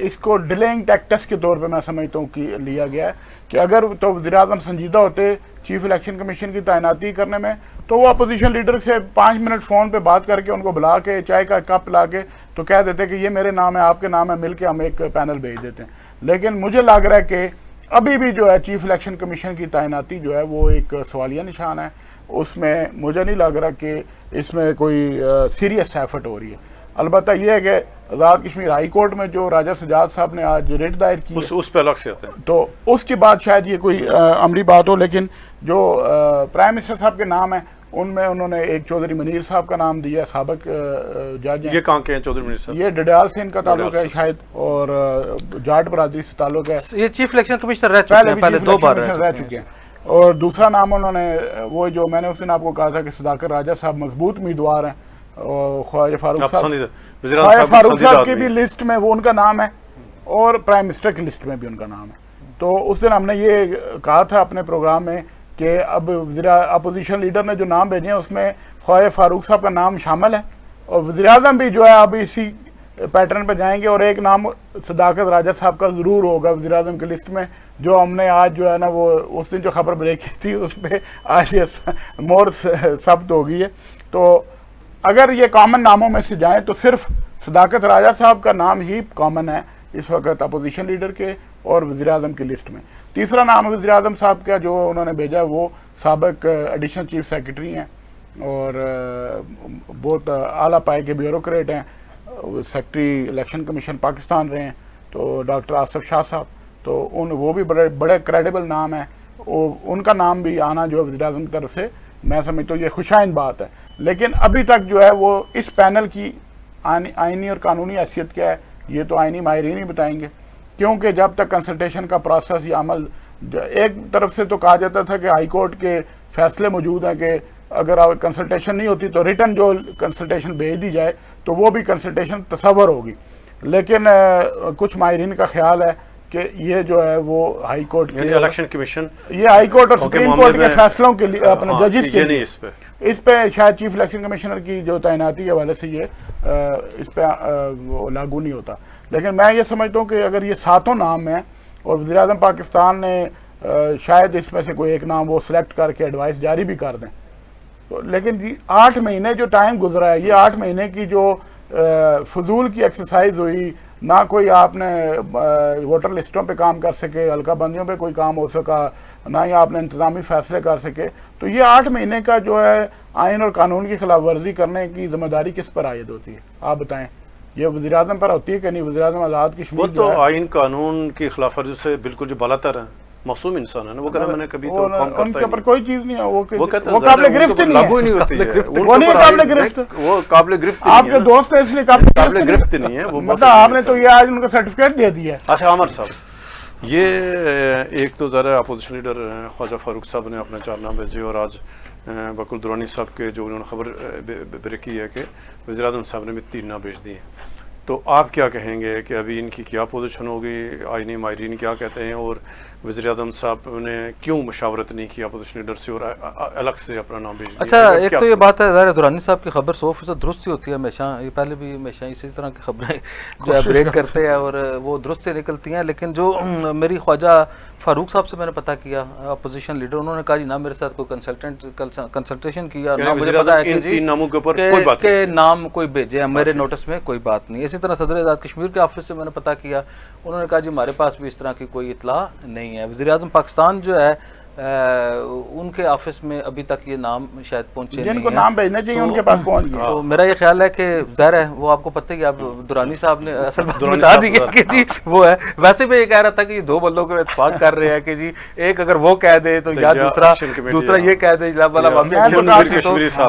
اس کو ڈیلینگ ٹیکٹس کے طور پہ میں سمجھتا ہوں کہ لیا گیا ہے کہ اگر تو وزیر اعظم سنجیدہ ہوتے چیف الیکشن کمیشن کی تعیناتی کرنے میں تو وہ اپوزیشن لیڈر سے 5 منٹ فون پہ بات کر کے ان کو بلا کے چائے کا کپ لا کے تو کہہ دیتے کہ یہ میرے نام ہے آپ کے نام ہے, مل کے ہم ایک پینل بھیج دیتے ہیں. لیکن مجھے لگ رہا ہے کہ ابھی بھی جو ہے چیف الیکشن کمیشن کی تعیناتی جو ہے وہ ایک سوالیہ نشان ہے. اس میں مجھے نہیں لگ رہا کہ اس میں کوئی سیریس ایفرٹ ہو رہی ہے. البتہ یہ ہے کہ آزاد کشمیر ہائی کورٹ میں جو راجہ سجاد صاحب نے آج ریٹ دائر کی اس پہ الگ سے آتے ہیں, تو اس کے بعد شاید یہ کوئی عملی بات ہو. لیکن جو پرائم منسٹر صاحب کے نام ہیں ان میں انہوں نے ایک چودھری منیر صاحب کا نام دیا, سابق جج ہیں. یہ کہاں کے ہیں چودھری منیر صاحب؟ یہ ڈڈیال سے ان کا تعلق ہے شاید, اور جاٹ برادری سے تعلق ہے. یہ چیف الیکشن کمشنر رہ چکے ہیں, پہلے 2 بار رہ چکے ہیں. اور دوسرا نام انہوں نے وہ جو میں نے اس دن آپ کو کہا تھا کہ صداقت راجہ صاحب مضبوط امیدوار ہیں, اور خواجہ فاروق صاحب کی بھی لسٹ میں وہ ان کا نام ہے, اور پرائم منسٹر کی لسٹ میں بھی ان کا نام ہے. تو اس دن ہم نے یہ کہا تھا اپنے پروگرام میں کہ اب اپوزیشن لیڈر نے جو نام بھیجے ہیں اس میں خواجہ فاروق صاحب کا نام شامل ہے, اور وزیر اعظم بھی جو ہے اب اسی پیٹرن پہ جائیں گے, اور ایک نام صداقت راجہ صاحب کا ضرور ہوگا وزیر اعظم کی لسٹ میں, جو ہم نے آج جو ہے نا وہ اس دن جو خبر بریک کی تھی اس پہ آج یہ مور ثبت ہو گئی ہے. تو اگر یہ کامن ناموں میں سے جائیں تو صرف صداقت راجہ صاحب کا نام ہی کامن ہے اس وقت اپوزیشن لیڈر کے اور وزیر اعظم کی لسٹ میں. تیسرا نام وزیر اعظم صاحب کا جو انہوں نے بھیجا وہ سابق ایڈیشنل چیف سیکرٹری ہیں اور بہت اعلیٰ پائے کے بیوروکریٹ ہیں, سیکرٹری الیکشن کمیشن پاکستان رہے ہیں, تو ڈاکٹر آصف شاہ صاحب. تو وہ بھی بڑے کریڈیبل نام ہیں, ان کا نام بھی آنا جو ہے وزیر اعظم کی طرف سے میں سمجھتا ہوں یہ خوشائند بات ہے. لیکن ابھی تک جو ہے وہ اس پینل کی آئینی اور قانونی حیثیت کیا ہے یہ تو آئینی ماہرین ہی بتائیں گے, کیونکہ جب تک کنسلٹیشن کا پروسیس یا عمل, ایک طرف سے تو کہا جاتا تھا کہ ہائی کورٹ کے فیصلے موجود ہیں کہ اگر کنسلٹیشن نہیں ہوتی تو ریٹن جو کنسلٹیشن بھیج دی جائے تو وہ بھی کنسلٹیشن تصور ہوگی. لیکن کچھ ماہرین کا خیال ہے کہ یہ جو ہے وہ ہائی کورٹ کے الیکشن کمیشن, یہ ہائی کورٹ اور سپریم کورٹ کے فیصلوں کے لیے اپنے ججز کے لیے, اس پہ شاید چیف الیکشن کمیشنر کی جو تعیناتی کے حوالے سے یہ اس پہ لاگو نہیں ہوتا. لیکن میں یہ سمجھتا ہوں کہ اگر یہ 7 نام ہیں اور وزیر اعظم پاکستان نے شاید اس میں سے کوئی ایک نام وہ سلیکٹ کر کے ایڈوائس جاری بھی کر دیں, لیکن 8 مہینے جو ٹائم گزرا ہے, یہ 8 مہینے کی جو فضول کی ایکسرسائز ہوئی, نہ کوئی آپ نے ووٹر لسٹوں پہ کام کر سکے، حلقہ بندیوں پہ کوئی کام ہو سکا، نہ ہی آپ نے انتظامی فیصلے کر سکے. تو یہ 8 مہینے کا جو ہے آئین اور قانون کی خلاف ورزی کرنے کی ذمہ داری کس پر عائد ہوتی ہے؟ آپ بتائیں. یہ وزیر اعظم پر ہوتی ہے کہ نہیں؟ وزیر اعظم آزاد کشمیر وہ تو آئین قانون کی خلاف ورزی سے بالکل جو بالاتر ہے، معصوم انسان ہے نا. وہ کہنا میں نے کبھی تو کام ان کرتا کے ہی اوپر کوئی چیز نہیں ہے، وہ کہتے وہ قابل گرفت نہیں لاگو ہی ہے. نہیں ہوتی ہے. وہ نہیں قابل گرفت. وہ قابل گرفت آپ کے دوست ہیں اس لیے قابل گرفت نہیں ہے وہ. مطلب آپ نے تو یہ آج ان کو سرٹیفکیٹ دے دیا ہے. اچھا عامر صاحب، یہ ایک تو ذرا اپوزیشن لیڈر خواجہ فاروق صاحب نے اپنے چارنامے بھیجے، اور آج بکل درانی صاحب کے جو انہوں نے خبر بریکی ہے کہ وزیر اعظم صاحب نے بھی 3 نام بھیج دیے. تو آپ کیا کہیں گے کہ ابھی ان کی کیا پوزیشن ہوگی؟ آئینی ماہرین کیا کہتے ہیں؟ اور وزیر اعظم صاحب نے کیوں مشاورت نہیں کی اپوزیشن لیڈر سے اور الگ سے اپنا نام بھیج دیا؟ اچھا، ایک تو یہ بات ہے ظاہر درانی صاحب کی خبر 100% درست ہی ہوتی ہے ہمیشہ. یہ پہلے بھی ہمیشہ اسی طرح کی خبریں جو ہے بریک کرتے ہیں اور وہ درست سے نکلتی ہیں. لیکن جو میری خواجہ فاروق صاحب سے میں نے پتہ کیا، اپوزیشن لیڈر، انہوں نے کہا جی نہ میرے ساتھ کوئی کنسلٹیشن کیا، نہ مجھے پتا ہے کہ جی 3 ناموں کے اوپر کوئی بات کہ نام کوئی بھیجے ہیں میرے نوٹس میں، کوئی بات نہیں. اسی طرح صدر آزاد کشمیر کے آفس سے میں نے پتہ کیا، انہوں نے کہا جی ہمارے پاس بھی اس طرح کی کوئی اطلاع نہیں ہے. وزیر اعظم پاکستان جو ہے ان کے آفس میں ابھی تک یہ نام شاید پہنچے نہیں ہیں. جن کو نام بھیجنا چاہیے ان کے پاس پہنچ گیا. تو میرا یہ خیال ہے کہ ظاہر ہے وہ آپ کو پتہ ہی، اب درانی صاحب نے اصل بات بتا دی ہے کہ جی وہ ہے. ویسے میں یہ کہہ رہا تھا کہ یہ 2 بندوں کو اتفاق کر رہے ہیں کہ جی ایک اگر وہ کہہ دے تو یا دوسرا یہ کہہ دے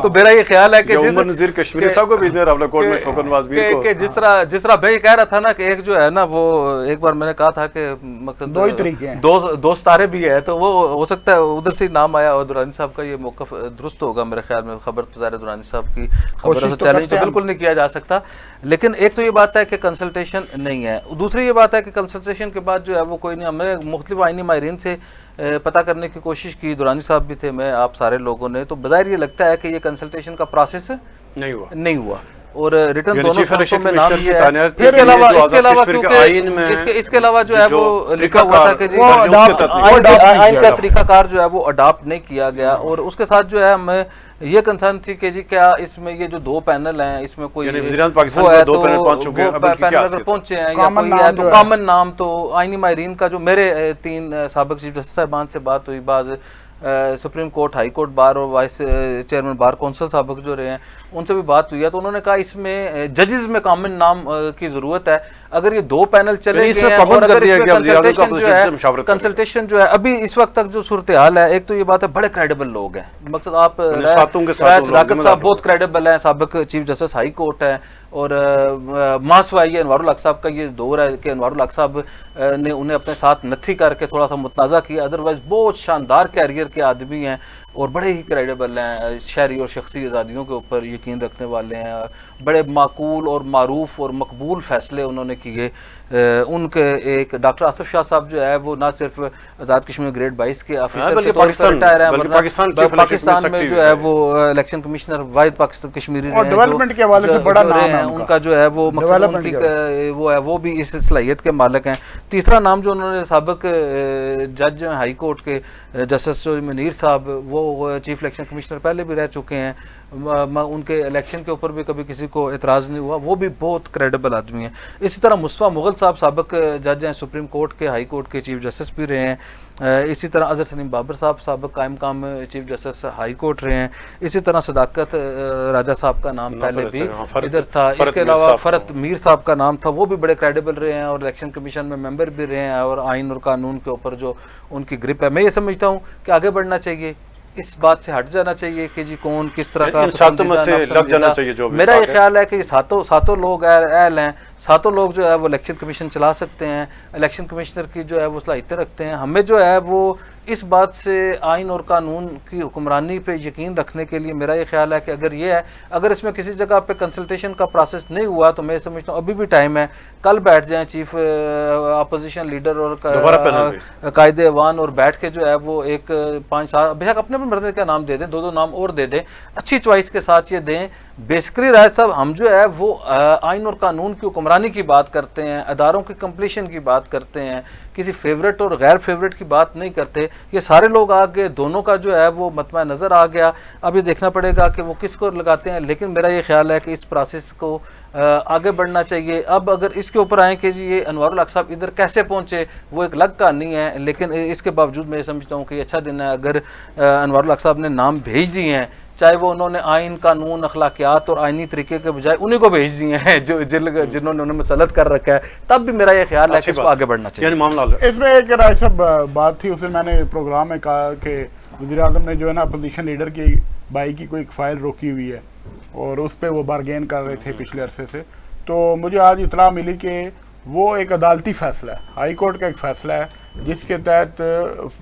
تو میرا یہ خیال ہے کہ نذیر کشمیری صاحب کو بھیجنا راولہ کوٹ میں شوکت نواز میر کو، کہ جس طرح میں یہ کہہ رہا تھا نا کہ ایک جو ہے نا وہ ایک بار میں نے کہا تھا کہ مقصد 2 ہی طریقے ہیں، 2 ستارے بھی ہے، تو وہ ہو سکتا ہے ادھر سے نام آیا. اور درانی صاحب کا یہ موقف درست ہوگا میرے خیال میں. خبر تو ظاہر درانی صاحب کی خبر سے چیلنج تو بالکل نہیں کیا جا سکتا. لیکن ایک تو یہ بات ہے کہ کنسلٹیشن نہیں ہے. دوسری یہ بات ہے کہ کنسلٹیشن کے بعد جو ہے وہ کوئی نہیں. ہم نے مختلف آئینی ماہرین سے پتہ کرنے کی کوشش کی، درانی صاحب بھی تھے، میں، آپ سارے لوگوں نے. تو بظاہر یہ لگتا ہے کہ یہ کنسلٹیشن کا پروسیس نہیں ہوا اور ریٹرن دونوں صورتوں میں نام یہ ہے. اس کے علاوہ جو ہے وہ لکھا ہوا تھا کہ جی آئین کا طریقہ کار جو ہے وہ اڈاپٹ نہیں کیا گیا. اور اس کے ساتھ جو ہے ہمیں یہ کنسرن تھی کہ جی کیا اس میں یہ جو 2 پینل ہیں اس میں کوئی پینل پہنچے ہیں یا کوئی ہے تو کامن نام. تو آئینی ماہرین کا جو میرے 3 سابق چیف جسٹس صاحبان سے بات ہوئی، بعض سپریم کورٹ، ہائی کورٹ بار اور وائس چیئرمین بار کونسل سابق جو رہے ہیں ان سے بھی بات ہوئی ہے. تو انہوں نے کہا اس میں ججز میں کامن نام کی ضرورت ہے. اگر یہ 2 پینل چلے گئے ہیں اور اگر اس میں کنسلٹیشن جو ہے ابھی اس وقت تک جو صورتحال ہے، ایک تو یہ بات ہے بڑے کریڈیبل لوگ ہیں. مقصد آپ راکت صاحب بہت کریڈیبل ہیں، سابق چیف جسٹس ہائی کورٹ ہے. اور ماسوائی ہے انوار الحق صاحب کا یہ دور ہے کہ انوار الحق صاحب نے انہیں اپنے ساتھ نتھی کر کے تھوڑا سا متنازع کیا. ادروائز بہت شاندار کیریئر کے آدمی ہیں اور بڑے ہی کریڈیبل ہیں، شہری اور شخصی آزادیوں کے اوپر یقین رکھنے والے ہیں. بڑے معقول اور معروف اور مقبول فیصلے انہوں نے کیے. ان کے ایک ڈاکٹر آصف شاہ صاحب جو ہے وہ نہ صرف آزاد کشمیر گریڈ 22 کے آفیسر کے طور پر ریٹائر ہیں، پاکستان میں جو ہے وہ الیکشن کمشنر واحد پاکستان کشمیری اور ڈیولپمنٹ کے حوالے سے بڑا نام ہے ان کا جو ہے وہ مقصد ان کی وہ ہے وہ بھی اس صلاحیت کے مالک ہیں. تیسرا نام جو انہوں نے سابق جج ہائی کورٹ کے جسٹس منیر صاحب، وہ چیف الیکشن کمشنر پہلے بھی رہ چکے ہیں، ان کے الیکشن کے اوپر بھی کبھی کسی کو اعتراض نہیں ہوا، وہ بھی بہت کریڈیبل آدمی ہیں. اسی طرح مصطفیٰ مغل صاحب سابق جج ہیں، سپریم کورٹ کے، ہائی کورٹ کے چیف جسٹس بھی رہے ہیں. اسی طرح اظہر سلیم بابر صاحب سابق قائم مقام چیف جسٹس ہائی کورٹ رہے ہیں. اسی طرح صداقت راجہ صاحب کا نام پہلے بھی ادھر تھا. اس کے علاوہ فرت میر صاحب کا نام تھا، وہ بھی بڑے کریڈیبل رہے ہیں اور الیکشن کمیشن میں ممبر بھی رہے ہیں. اور آئین اور قانون کے اوپر جو ان کی گرپ ہے، میں یہ سمجھتا ہوں کہ آگے بڑھنا چاہیے، اس بات سے ہٹ جانا چاہیے کہ جی کون کس طرح کا میرا یہ خیال ہے کہ یہ ساتوں لوگ اہل ہیں، ساتوں لوگ جو ہے وہ الیکشن کمیشن چلا سکتے ہیں، الیکشن کمشنر کی جو ہے وہ صلاحیتیں رکھتے ہیں. ہمیں جو ہے وہ اس بات سے آئین اور قانون کی حکمرانی پہ یقین رکھنے کے لیے میرا یہ خیال ہے کہ اگر یہ ہے، اگر اس میں کسی جگہ پہ کنسلٹیشن کا پروسیس نہیں ہوا تو میں سمجھتا ہوں ابھی بھی ٹائم ہے، کل بیٹھ جائیں چیف اپوزیشن لیڈر اور قائد ایوان اور بیٹھ کے جو ہے وہ 1-5 سال بے شک اپنے مرضی کا نام دے دیں، 2 نام اور دے دیں، اچھی چوائس کے ساتھ یہ دیں. بیسکلی راج صاحب ہم جو ہے وہ آئین اور قانون کی حکمرانی کی بات کرتے ہیں، اداروں کی کمپلیشن کی بات کرتے ہیں، کسی فیوریٹ اور غیر فیوریٹ کی بات نہیں کرتے. یہ سارے لوگ آگے دونوں کا جو ہے وہ مطمع نظر آ گیا. اب یہ دیکھنا پڑے گا کہ وہ کس کو لگاتے ہیں، لیکن میرا یہ خیال ہے کہ اس پروسیس کو آگے بڑھنا چاہیے. اب اگر اس کے اوپر آئیں کہ جی یہ انوار الحق صاحب ادھر کیسے پہنچے، وہ ایک الگ کہانی ہے، لیکن اس کے باوجود میں یہ سمجھتا ہوں کہ یہ اچھا دن ہے اگر انوار الحق صاحب نے نام بھیج دیے ہیں، چاہے وہ انہوں نے آئین قانون اخلاقیات اور آئینی طریقے کے بجائے انہیں کو بھیج دیے ہیں جو جنہوں نے انہیں مسلط کر رکھا ہے، تب بھی میرا یہ خیال ہے کہ اس کو آگے بڑھنا چاہیے. یعنی معاملہ اس میں ایک رائے صاحب بات تھی، اسے میں نے پروگرام میں کہا کہ وزیر اعظم نے جو ہے نا اپوزیشن لیڈر کی بھائی کی کوئی ایک فائل روکی ہوئی ہے اور اس پہ وہ بارگین کر رہے تھے پچھلے عرصے سے. تو مجھے آج اطلاع ملی کہ وہ ایک عدالتی فیصلہ ہے، ہائی کورٹ کا ایک فیصلہ ہے جس کے تحت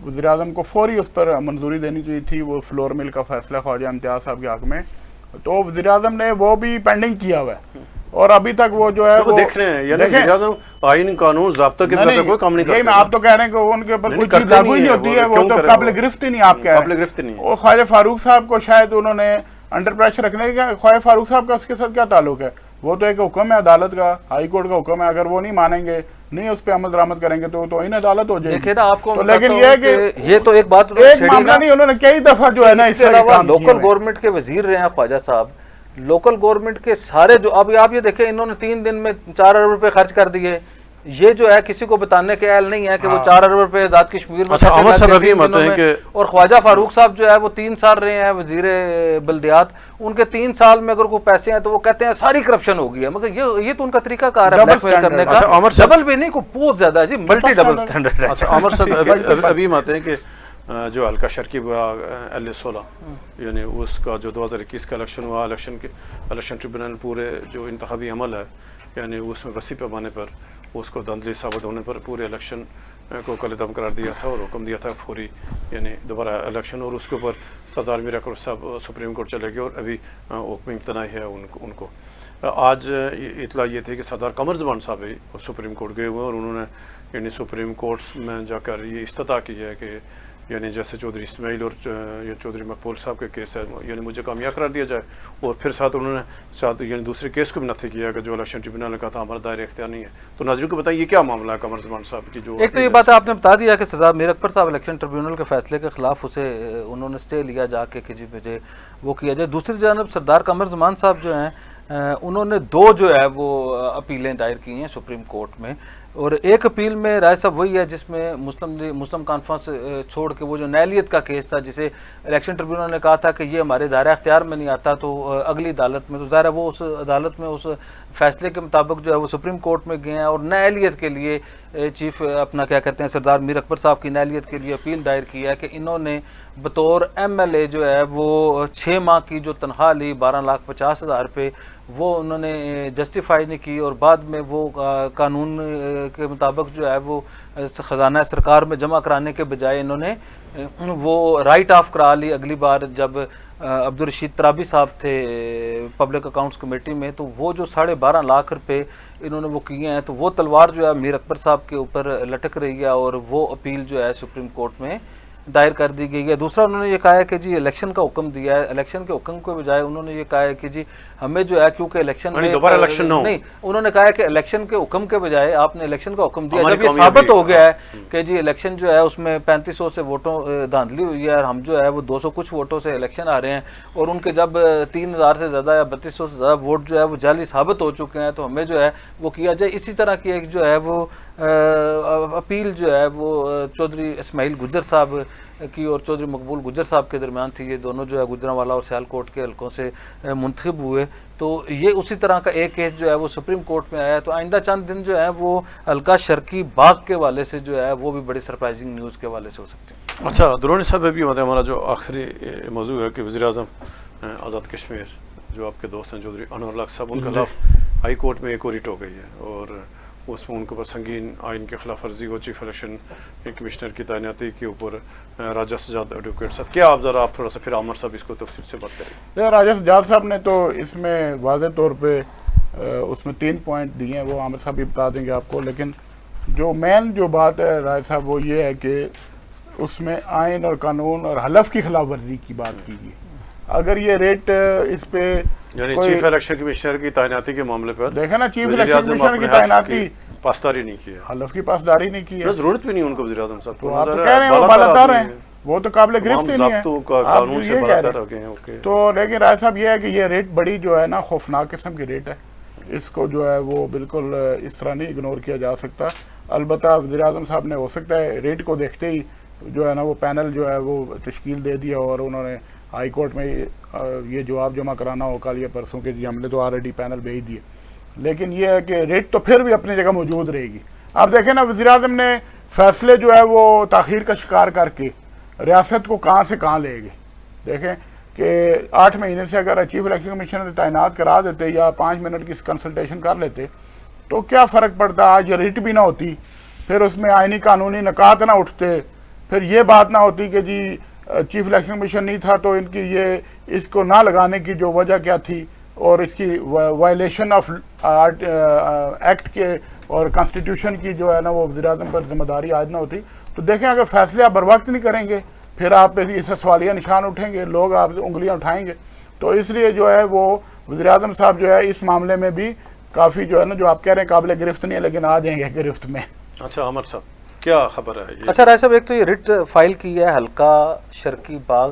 وزیر اعظم کو فوری اس پر منظوری دینی چاہیے تھی. وہ فلور مل کا فیصلہ خواجہ امتیاز صاحب کے حق میں، تو وزیر اعظم نے وہ بھی پینڈنگ کیا ہوا ہے اور ابھی تک وہ جو ہے وہ دیکھ رہے ہیں. یعنی وزیر اعظم آئین قانون ضابطہ کے بغیر کوئی کام نہیں کرتے. آپ تو کہہ رہے ہیں کہ ان کے اوپر کوئی چیز لاگو ہی نہیں ہوتی ہے، وہ تو قابل گرفت ہی نہیں. آپ کہہ رہے ہیں وہ خواجہ فاروق صاحب کو شاید انہوں نے انڈر پریشر رکھنے کا. خواجہ فاروق صاحب کا اس کے ساتھ کیا تعلق ہے؟ وہ تو ایک حکم ہے عدالت کا، ہائی کورٹ کا حکم ہے. اگر وہ نہیں مانیں گے، نہیں اس پہ عمل درآمد کریں گے تو ان عدالت ہو جائے گی. آپ کو لیکن یہ ہے کہ یہ تو ایک بات ایک معاملہ نہیں، انہوں نے کئی دفعہ جو ہے نا اس کے علاوہ لوکل گورنمنٹ کے وزیر رہے ہیں خواجہ صاحب. لوکل گورنمنٹ کے سارے جو اب آپ یہ دیکھیں انہوں نے 3 دن میں 4 ارب روپے خرچ کر دیے. یہ جو ہے کسی کو بتانے کے اہل نہیں ہے کہ وہ 4 ارب روپے آزاد کشمیر میں. اور خواجہ فاروق صاحب جو ہے وہ 3 سال رہے ہیں وزیر بلدیات. ان کے 3 سال میں اگر کوئی پیسے ہیں تو وہ کہتے ہیں ساری کرپشن ہو گئی ہے، مگر یہ تو ان کا طریقہ کار ہے بلیک میل کرنے کا. ڈبل بھی نہیں، کوئی بہت زیادہ ہے جی، ملٹی ڈبل سٹینڈرڈ ہے. اچھا عامر صاحب ابھی آتے ہیں کہ جو حلقہ شرقی LA-16 یعنی اس کا جو 2021 کا الیکشن ہوا، الیکشن ٹریبونل پورے جو انتخابی عمل ہے یعنی اس میں وسیع پیمانے پر اس کو دھاندلی ثابت ہونے پر پورے الیکشن کو کالعدم قرار دیا تھا اور حکم دیا تھا فوری یعنی دوبارہ الیکشن. اور اس کے اوپر سردار میر اکبر صاحب سپریم کورٹ چلے گئے اور ابھی حکم امتناعی ہے ان کو. آج اطلاع یہ تھی کہ سردار قمر زمان صاحب بھی سپریم کورٹ گئے ہوئے اور انہوں نے یعنی سپریم کورٹس میں جا کر یہ استدعا کی ہے کہ یعنی جیسے چودھری اسماعیل اور چودھری مقبول صاحب کے کیس ہے یعنی مجھے کامیاب قرار دیا جائے. اور پھر ساتھ انہوں نے یعنی دوسرے کیس کو بھی نفی کیا کہ جو الیکشن ٹریبونل نے کہا تھا ہمارا دائرہ اختیار نہیں ہے. تو ناظرین کو بتائیں یہ کیا معاملہ ہے قمر زمان صاحب کی؟ جو ایک تو یہ بات آپ نے بتا دیا کہ سردار میر اکبر صاحب الیکشن ٹریبونل کے فیصلے کے خلاف اسے انہوں نے اسٹے لیا جا کے کہ جی مجھے وہ کیا جائے. دوسری جانب سردار قمر زمان صاحب جو ہیں انہوں نے 2 جو ہے وہ اپیلیں دائر کی ہیں سپریم کورٹ میں. اور ایک اپیل میں رائے صاحب وہی ہے جس میں مسلم کانفرنس چھوڑ کے وہ جو نیلیت کا کیس تھا جسے الیکشن ٹریبونل نے کہا تھا کہ یہ ہمارے دائرہ اختیار میں نہیں آتا تو اگلی عدالت میں، تو ظاہر ہے وہ اس عدالت میں اس فیصلے کے مطابق جو ہے وہ سپریم کورٹ میں گئے ہیں اور نیلیت کے لیے چیف اپنا کیا کہتے ہیں سردار میر اکبر صاحب کی نیلیت کے لیے اپیل دائر کی ہے کہ انہوں نے بطور MLA جو ہے وہ 6 ماہ کی جو تنخواہ لی 12,50,000 روپے وہ انہوں نے جسٹیفائی نہیں کی اور بعد میں وہ قانون کے مطابق جو ہے وہ خزانہ سرکار میں جمع کرانے کے بجائے انہوں نے وہ رائٹ آف کرا لی اگلی بار جب عبدالرشید ترابی صاحب تھے پبلک اکاؤنٹس کمیٹی میں. تو وہ جو 12.5 لاکھ روپے انہوں نے وہ کیے ہیں تو وہ تلوار جو ہے میر اکبر صاحب کے اوپر لٹک رہی ہے اور وہ اپیل جو ہے سپریم کورٹ میں دائر کر دی گئی ہے. دوسرا انہوں نے یہ کہا ہے کہ جی الیکشن کا حکم دیا ہے، الیکشن کے حکم کے بجائے انہوں نے یہ کہا ہے کہ جی ہمیں جو ہے کیونکہ الیکشن میں دوبارہ الیکشن نہیں، انہوں نے کہا ہے کہ الیکشن کے حکم کے بجائے آپ نے الیکشن کا حکم دیا جب یہ ثابت ہو گیا ہے کہ جی الیکشن جو ہے اس میں 3500 سے ووٹوں دھاندلی ہوئی ہے اور ہم جو ہے وہ 200 کچھ ووٹوں سے الیکشن آ رہے ہیں اور ان کے جب 3000 سے زیادہ یا 3200 سے زیادہ ووٹ جو ہے وہ جعلی ثابت ہو چکے ہیں تو ہمیں جو ہے وہ کیا جائے. اسی طرح کی ایک جو ہے وہ اپیل جو ہے وہ چودھری اسماعیل گجر صاحب کی اور چودھری مقبول گجر صاحب کے درمیان تھی. یہ دونوں جو ہے گجرانوالہ اور سیالکوٹ کے حلقوں سے منتخب ہوئے. تو یہ اسی طرح کا ایک کیس جو ہے وہ سپریم کورٹ میں آیا. تو آئندہ چند دن جو ہے وہ حلقہ شرقی باغ کے حوالے سے جو ہے وہ بھی بڑی سرپرائزنگ نیوز کے حوالے سے ہو سکتی ہے. اچھا درانی صاحب ابھی ہمارا جو آخری موضوع ہے کہ وزیر اعظم آزاد کشمیر جو آپ کے دوست ہیں چودھری انور الحق صاحب ان کے خلاف ہائی کورٹ میں ایک اور ریٹ ہو گئی ہے اور اس میں ان کے اوپر سنگین آئین کے خلاف ورزی کو چیف الیکشن کمشنر کی تعیناتی کے اوپر راجہ سجاد ایڈوکیٹ صاحب کیا آپ تھوڑا سا پھر عامر صاحب اس کو تفصیل سے بات کریں. راجہ سجاد صاحب نے تو اس میں واضح طور پہ اس میں 3 پوائنٹ دیے ہیں، وہ عامر صاحب بھی بتا دیں گے آپ کو. لیکن جو مین جو بات ہے راجہ صاحب وہ یہ ہے کہ اس میں آئین اور قانون اور حلف کی خلاف ورزی کی بات کی گئی اگر یہ ریٹ اس پہ یعنی چیف الیکشن کمشنر کی تعیناتی کے معاملے پر دیکھیں نا چیف وزیر الیکشن اعظم کمیشنر اپنے کی حلف تعیناتی پاسداری نہیں کی ہے، حلف کی پاسداری نہیں کی ہے، ضرورت بھی نہیں ان کو وزیر اعظم صاحب تو آپ تو کہہ رہے ہیں وہ بالاتر ہیں، وہ تو قابل گرفت ہی نہیں ہے، آپ قانون سے یہ کہہ بالاتر رہے ہو گئے ہیں. اوکے، ہیں. تو لیکن رائے صاحب یہ ہے کہ یہ ریٹ بڑی جو ہے نا خوفناک قسم کی ریٹ ہے، اس کو جو ہے وہ بالکل اس طرح نہیں اگنور کیا جا سکتا. البتہ وزیر اعظم صاحب نے ہو سکتا ہے ریٹ کو دیکھتے ہی جو ہے نا وہ پینل جو ہے وہ تشکیل دے دیا اور انہوں نے ہائی کورٹ میں یہ جواب جمع کرانا ہو کل یا پرسوں کہ جی ہم نے تو آلریڈی پینل بھیج دیے. لیکن یہ ہے کہ ریٹ تو پھر بھی اپنی جگہ موجود رہے گی. آپ دیکھیں نا وزیر اعظم نے فیصلے جو ہے وہ تاخیر کا شکار کر کے ریاست کو کہاں سے کہاں لے گئے. دیکھیں کہ 8 مہینے سے اگر چیف الیکشن کمیشنر تعینات کرا دیتے یا 5 منٹ کی کنسلٹیشن کر لیتے تو کیا فرق پڑتا. آج یہ ریٹ بھی نہ ہوتی، پھر اس میں آئینی قانونی نکات نہ اٹھتے، پھر یہ بات نہ ہوتی کہ جی چیف الیکشن کمیشن نہیں تھا تو ان کی یہ اس کو نہ لگانے کی جو وجہ کیا تھی اور اس کی وائلیشن آف ایکٹ کے اور کانسٹیٹیوشن کی جو ہے نا وہ وزیر اعظم پر ذمہ داری آج نہ ہوتی. تو دیکھیں اگر فیصلے آپ بر وقت نہیں کریں گے پھر آپ پہ اس سے سوالیہ نشان اٹھیں گے، لوگ آپ سے انگلیاں اٹھائیں گے. تو اس لیے جو ہے وہ وزیر اعظم صاحب جو ہے اس معاملے میں بھی کافی جو ہے نا جو آپ کہہ رہے ہیں قابل گرفت نہیں ہے لیکن آ جائیں گے گرفت میں. اچھا عمر صاحب کیا خبر ہے یہ؟ اچھا رائے صاحب، ایک تو یہ رٹ فائل کی ہے حلقہ شرقی باغ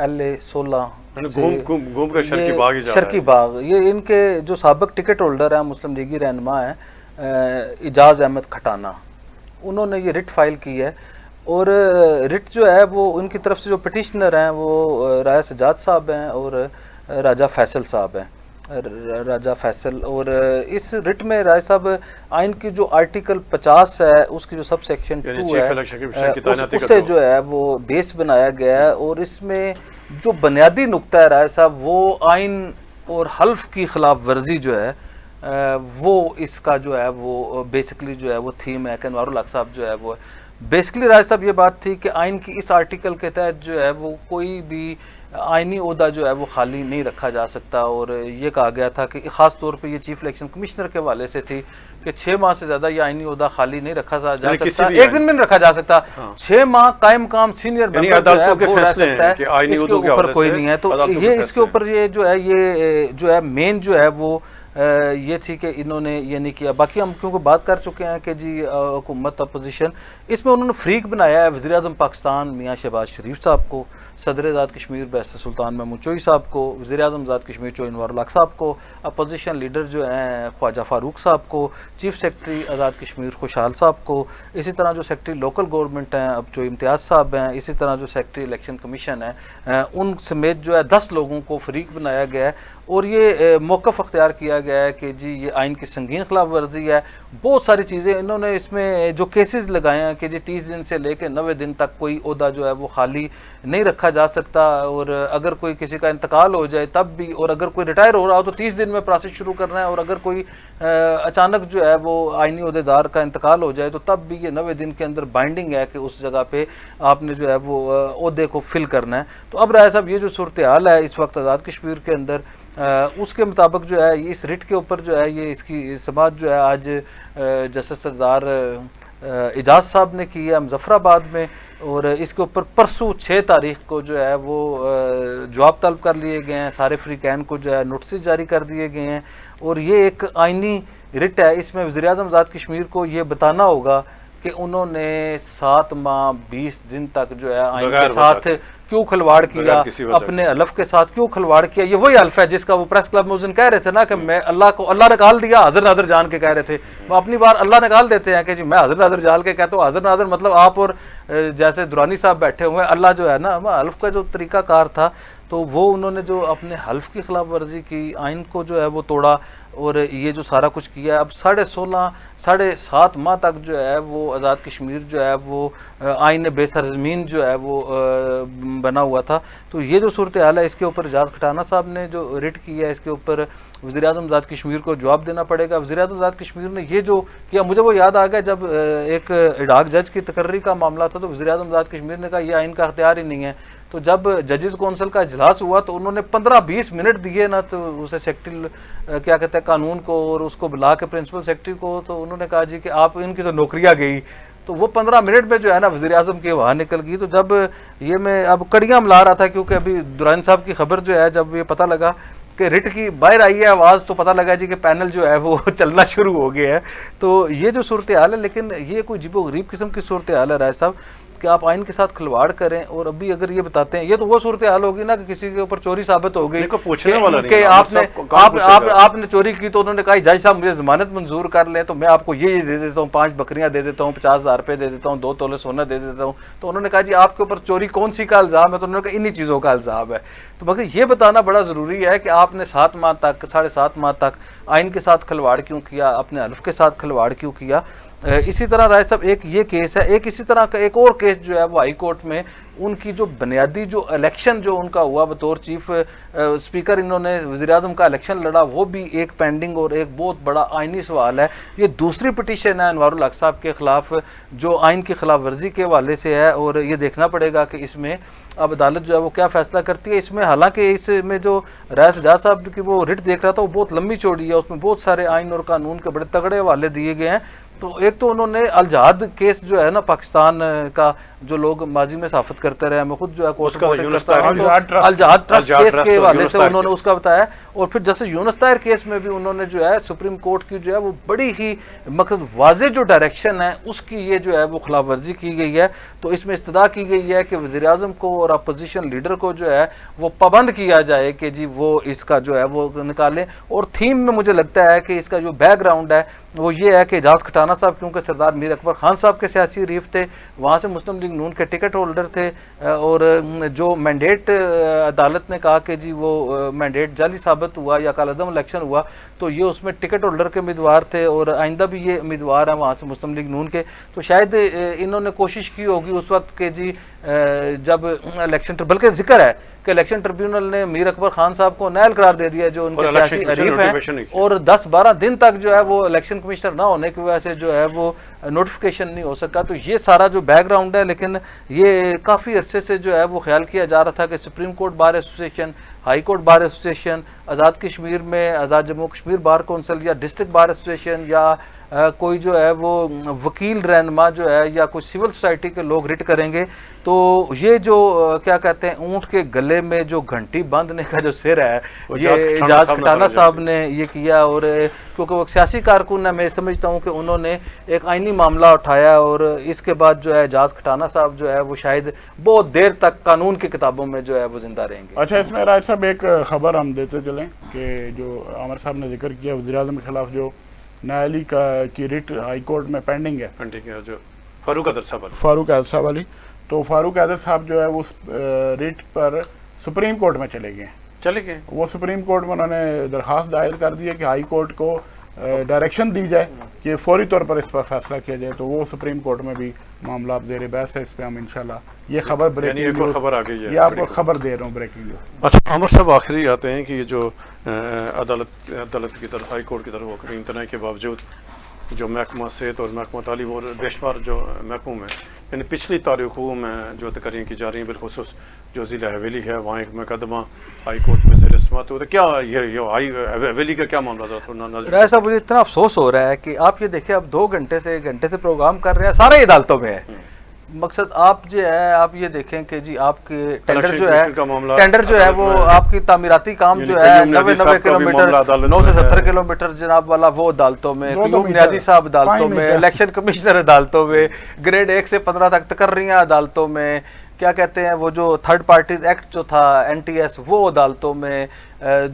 LA-16 گھوم کر شرقی باغ ہی جا رہا ہے. شرقی باغ. یہ ان کے جو سابق ٹکٹ ہولڈر ہیں مسلم لیگی رہنما ہیں اعجاز احمد کھٹانہ، انہوں نے یہ رٹ فائل کی ہے. اور رٹ جو ہے وہ ان کی طرف سے جو پٹیشنر ہیں وہ راجہ سجاد صاحب ہیں اور راجہ فیصل صاحب ہیں. راجہ فیصل. اور اس رٹ میں رائے صاحب آئین کی جو آرٹیکل 50 ہے اس کی جو سب سیکشن 2 ہے اس سے جو ہے وہ بیس بنایا گیا ہے. اور اس میں جو بنیادی نقطہ ہے رائے صاحب وہ آئین اور حلف کی خلاف ورزی جو ہے وہ اس کا جو ہے وہ بیسکلی جو ہے وہ تھیم ہے کہ انوار الحق صاحب جو ہے وہ بیسکلی رائے صاحب یہ بات تھی کہ آئین کی اس آرٹیکل کے تحت جو ہے وہ کوئی بھی آئینی عہدہ جو ہے وہ خالی نہیں رکھا جا سکتا. اور یہ کہا گیا تھا کہ خاص طور پہ یہ چیف الیکشن کمشنر کے حوالے سے تھی کہ 6 ماہ سے زیادہ یہ آئینی عہدہ خالی نہیں رکھا جا سکتا، ایک دن میں نہیں رکھا جا سکتا. 6 ماہ قائم کام سینئر ممبر جو ہے وہ رہ سکتا ہے، اس کے اوپر کوئی نہیں ہے. تو یہ اس کے اوپر یہ جو ہے یہ جو ہے مین جو ہے وہ یہ تھی کہ انہوں نے یہ نہیں کیا. باقی ہم کیونکہ بات کر چکے ہیں کہ جی حکومت اپوزیشن، اس میں انہوں نے فریق بنایا ہے وزیر اعظم پاکستان میاں شہباز شریف صاحب کو، صدر آزاد کشمیر بیرسٹر سلطان محمود چوئی صاحب کو، وزیر اعظم آزاد کشمیر چوئی انوار الحق صاحب کو، اپوزیشن لیڈر جو ہیں خواجہ فاروق صاحب کو، چیف سیکرٹری آزاد کشمیر خوشحال صاحب کو، اسی طرح جو سیکرٹری لوکل گورنمنٹ ہیں اب جو امتیاز صاحب ہیں، اسی طرح جو سیکرٹری الیکشن کمیشن ہے ان سمیت جو ہے 10 لوگوں کو فریق بنایا گیا ہے. اور یہ موقف اختیار کیا گیا ہے کہ جی یہ آئین کی سنگین خلاف ورزی ہے. بہت ساری چیزیں انہوں نے اس میں جو کیسز لگائے ہیں کہ جی 30 دن سے لے کے 90 دن تک کوئی عہدہ جو ہے وہ خالی نہیں رکھا جا سکتا. اور اگر کوئی کسی کا انتقال ہو جائے تب بھی، اور اگر کوئی ریٹائر ہو رہا ہو تو 30 دن میں پروسیس شروع کرنا ہے. اور اگر کوئی اچانک جو ہے وہ آئینی عہدیدار کا انتقال ہو جائے تو تب بھی یہ 90 دن کے اندر بائنڈنگ ہے کہ اس جگہ پہ آپ نے جو ہے وہ عہدے کو فل کرنا ہے. تو اب رائے صاحب یہ جو صورتحال ہے اس وقت آزاد کشمیر کے اندر، اس کے مطابق جو ہے اس رٹ کے اوپر جو ہے یہ اس کی سماعت جو ہے آج جسٹس سردار اعجاز صاحب نے کی ہے مظفر آباد میں. اور اس کے اوپر پرسوں 6 تاریخ کو جو ہے وہ جواب طلب کر لیے گئے ہیں. سارے فریقین کو جو ہے نوٹسز جاری کر دیے گئے ہیں. اور یہ ایک آئینی رٹ ہے. اس میں وزیر اعظم آزاد کشمیر کو یہ بتانا ہوگا کہ انہوں نے 7 ماہ 20 دن تک جو ہے آئین کے ساتھ کیوں کھلواڑ کیا، اپنے حلف کے ساتھ کیوں کھلواڑ کیا. یہ وہی حلف ہے جس کا وہ پریس کلب میں اس دن کہہ رہے تھے نا کہ میں اللہ نے نکال دیا، حاضر ناظر جان کے کہہ رہے تھے. وہ اپنی بار اللہ نکال دیتے ہیں کہ جی میں حاضر ناظر جان کے کہتا ہوں. حاضر ناظر مطلب آپ اور جیسے درانی صاحب بیٹھے ہوئے ہیں، اللہ جو ہے نا حلف کا جو طریقہ کار تھا تو وہ انہوں نے جو اپنے حلف کی خلاف ورزی کی، آئین کو جو ہے وہ توڑا اور یہ جو سارا کچھ کیا ہے. اب 7.5 ماہ تک جو ہے وہ آزاد کشمیر جو ہے وہ آئین بے سرزمین جو ہے وہ بنا ہوا تھا. تو یہ جو صورتحال ہے اس کے اوپر اعجاز کھٹانہ صاحب نے جو رٹ کی ہے اس کے اوپر وزیر اعظم آزاد کشمیر کو جواب دینا پڑے گا. وزیر اعظم آزاد کشمیر نے یہ جو کیا، مجھے وہ یاد آ گیا جب ایک ایڈاک جج کی تقرری کا معاملہ تھا تو وزیر اعظم آزاد کشمیر نے کہا یہ آئین کا اختیار ہی نہیں ہے. تو جب ججز کونسل کا اجلاس ہوا تو انہوں نے 15-20 منٹ دیے نا تو اسے سیکرٹری کیا کہتے ہیں قانون کو اور اس کو بلا کے پرنسپل سیکرٹری کو، تو انہوں نے کہا جی کہ آپ ان کی تو نوکریاں گئی. تو وہ 15 منٹ میں جو ہے نا وزیر اعظم کی وہاں نکل گئی. تو جب یہ میں اب کڑیاں ملا رہا تھا کیونکہ ابھی درانی صاحب کی خبر جو ہے جب یہ پتہ لگا کہ رٹ کی باہر آئی ہے آواز تو پتہ لگا جی کہ پینل جو ہے وہ چلنا شروع ہو گیا ہے. تو یہ جو صورتحال ہے لیکن یہ کوئی عجیب و غریب قسم کی صورتحال ہے رائے صاحب کہ آپ آئین کے ساتھ کھلواڑ کریں. اور ابھی اگر یہ بتاتے ہیں یہ تو وہ صورتحال ہوگی نا کہ کسی کے اوپر چوری ثابت ہو گئی کہ آپ نے چوری کی تو انہوں نے کہا جج صاحب مجھے ضمانت منظور کر لیں تو میں آپ کو یہ دے دیتا ہوں 5 بکریاں دے دیتا ہوں 50,000 روپے دے دیتا ہوں 2 تولے سونا دے دیتا ہوں. تو انہوں نے کہا جی آپ کے اوپر چوری کون سی کا الزام ہے تو انہوں نے کہا انہی چیزوں کا الزام ہے. تو مگر یہ بتانا بڑا ضروری ہے کہ آپ نے 7 ماہ تک 7.5 ماہ تک آئین کے ساتھ کھلواڑ کیوں کیا, اپنے حلف کے ساتھ کھلواڑ کیوں کیا. اسی طرح رائے صاحب ایک یہ کیس ہے, ایک اسی طرح کا ایک اور کیس جو ہے وہ ہائی کورٹ میں ان کی جو بنیادی جو الیکشن جو ان کا ہوا بطور چیف اسپیکر انہوں نے وزیر اعظم کا الیکشن لڑا وہ بھی ایک پینڈنگ اور ایک بہت بڑا آئینی سوال ہے. یہ دوسری پٹیشن ہے انوار الحق صاحب کے خلاف جو آئین کی خلاف ورزی کے حوالے سے ہے اور یہ دیکھنا پڑے گا کہ اس میں اب عدالت جو ہے وہ کیا فیصلہ کرتی ہے. اس میں حالانکہ اس میں جو رائے سجاد صاحب کی وہ رٹ دیکھ رہا تھا وہ بہت لمبی چوڑی ہے, اس میں بہت سارے آئین اور قانون کے بڑے تگڑے حوالے دیے گئے ہیں. تو ایک تو انہوں نے الجہاد کیس جو ہے نا پاکستان کا جو لوگ ماضی میں صحافت کرتے رہے, میں خود جو ہے الجہاد ٹرسٹ کیس کے حوالے سے انہوں نے اس کا بتایا. اور پھر جیسے یونس طاہر کیس میں بھی انہوں نے جو ہے سپریم کورٹ کی جو ہے وہ بڑی ہی مقصد واضح جو ڈائریکشن ہے اس کی یہ جو ہے وہ خلاف ورزی کی گئی ہے. تو اس میں استدعا کی گئی ہے کہ وزیر اعظم کو اور اپوزیشن لیڈر کو جو ہے وہ پابند کیا جائے کہ جی وہ اس کا جو ہے وہ نکالیں. اور تھیم میں مجھے لگتا ہے کہ اس کا جو بیک گراؤنڈ ہے وہ یہ ہے کہ اعجاز کھٹانہ صاحب کیونکہ سردار میر اکبر خان صاحب کے سیاسی حریف تھے, وہاں سے مسلم لیگ نون کے ٹکٹ ہولڈر تھے اور جو مینڈیٹ عدالت نے کہا کہ جی وہ مینڈیٹ جعلی ثابت ہوا یا کالعدم الیکشن ہوا تو یہ اس میں ٹکٹ ہولڈر کے امیدوار تھے اور آئندہ بھی یہ امیدوار ہیں وہاں سے مسلم لیگ نون کے. تو شاید انہوں نے کوشش کی ہوگی اس وقت کہ جی جب الیکشن بلکہ ذکر ہے کہ الیکشن ٹریبیونل نے میر اکبر خان صاحب کو نائل قرار دے دیا جو ان کے سیاسی حریف ہیں اور 10-12 دن تک جو ہے وہ الیکشن کمشنر نہ ہونے کی وجہ سے جو ہے وہ نوٹیفیکیشن نہیں ہو سکا. تو یہ سارا جو بیک گراؤنڈ ہے لیکن یہ کافی عرصے سے جو ہے وہ خیال کیا جا رہا تھا کہ supreme court bar association, high court bar association, Azad Kashmir میں آزاد جموں کشمیر بار کونسل یا ڈسٹرکٹ بار ایسوسیشن یا کوئی جو ہے وہ وکیل رہنما جو ہے یا کوئی سول سوسائٹی کے لوگ رٹ کریں گے. تو یہ جو کیا کہتے ہیں اونٹ کے گلے میں جو گھنٹی باندھنے کا جو سر ہے یہ اعجاز کھٹانہ صاحب نے یہ کیا. اور کیونکہ وہ سیاسی کارکن ہے میں سمجھتا ہوں کہ انہوں نے ایک آئینی معاملہ اٹھایا اور اس کے بعد جو ہے اعجاز کھٹانہ صاحب جو ہے وہ شاید بہت دیر تک قانون کی کتابوں میں جو ہے وہ زندہ رہیں گے. اچھا اس میں رائے صاحب ایک خبر ہم دیتے چلیں کہ جو عامر صاحب نے ذکر کیا وزیر اعظم کے خلاف جو نااہلی کی رٹ ہائی کورٹ میں پینڈنگ ہے جو فاروق اعظم صاحب والی, تو فاروق اعظم صاحب جو ہے وہ رٹ پر سپریم کورٹ میں چلے گئے. وہ سپریم کورٹ میں انہوں نے درخواست دائر کر دی ہے کہ ہائی کورٹ کو ڈائریکشن دی جائے کہ فوری طور پر اس پر فیصلہ کیا جائے. تو وہ سپریم کورٹ میں بھی معاملہ اب زیر بحث ہے. اس پہ ہم انشاءاللہ یہ خبر بریکنگ نیوز یہ آپ کو خبر دے رہا ہوں بریکنگ نیوز. اچھا عامر صاحب آخری آتے ہیں کہ یہ جو عدالت کی طرف ہائی کورٹ کی طرف وہ امتناع کے باوجود جو محکمہ صحت اور محکمہ تعلیم اور بے شمار جو محکموں میں یعنی پچھلی تاریخوں میں جو تقریریں کی جا رہی ہیں بالخصوص جو ضلع حویلی ہے وہاں ایک مقدمہ ہائی کورٹ میں زیر سماعت ہوا. تو کیا یہ ہائی حویلی کا کیا معاملہ تھا؟ رائے صاحب مجھے اتنا افسوس ہو رہا ہے کہ آپ یہ دیکھیں اب 2 گھنٹے سے پروگرام کر رہے ہیں سارے عدالتوں میں ہے. مقصد آپ جو ہے آپ یہ دیکھیں کہ جی آپ کے ٹینڈر جو ہے وہ آپ کی تعمیراتی کام جو ہے 90 کلومیٹر 9 سے 70 کلومیٹر جناب والا وہ عدالتوں میں, قیوم نیازی صاحب عدالتوں میں, الیکشن کمشنر عدالتوں میں, گریڈ 1 سے 15 تک تقرریاں عدالتوں میں, کیا کہتے ہیں وہ جو تھرڈ پارٹیز ایکٹ جو تھا NTS وہ عدالتوں میں,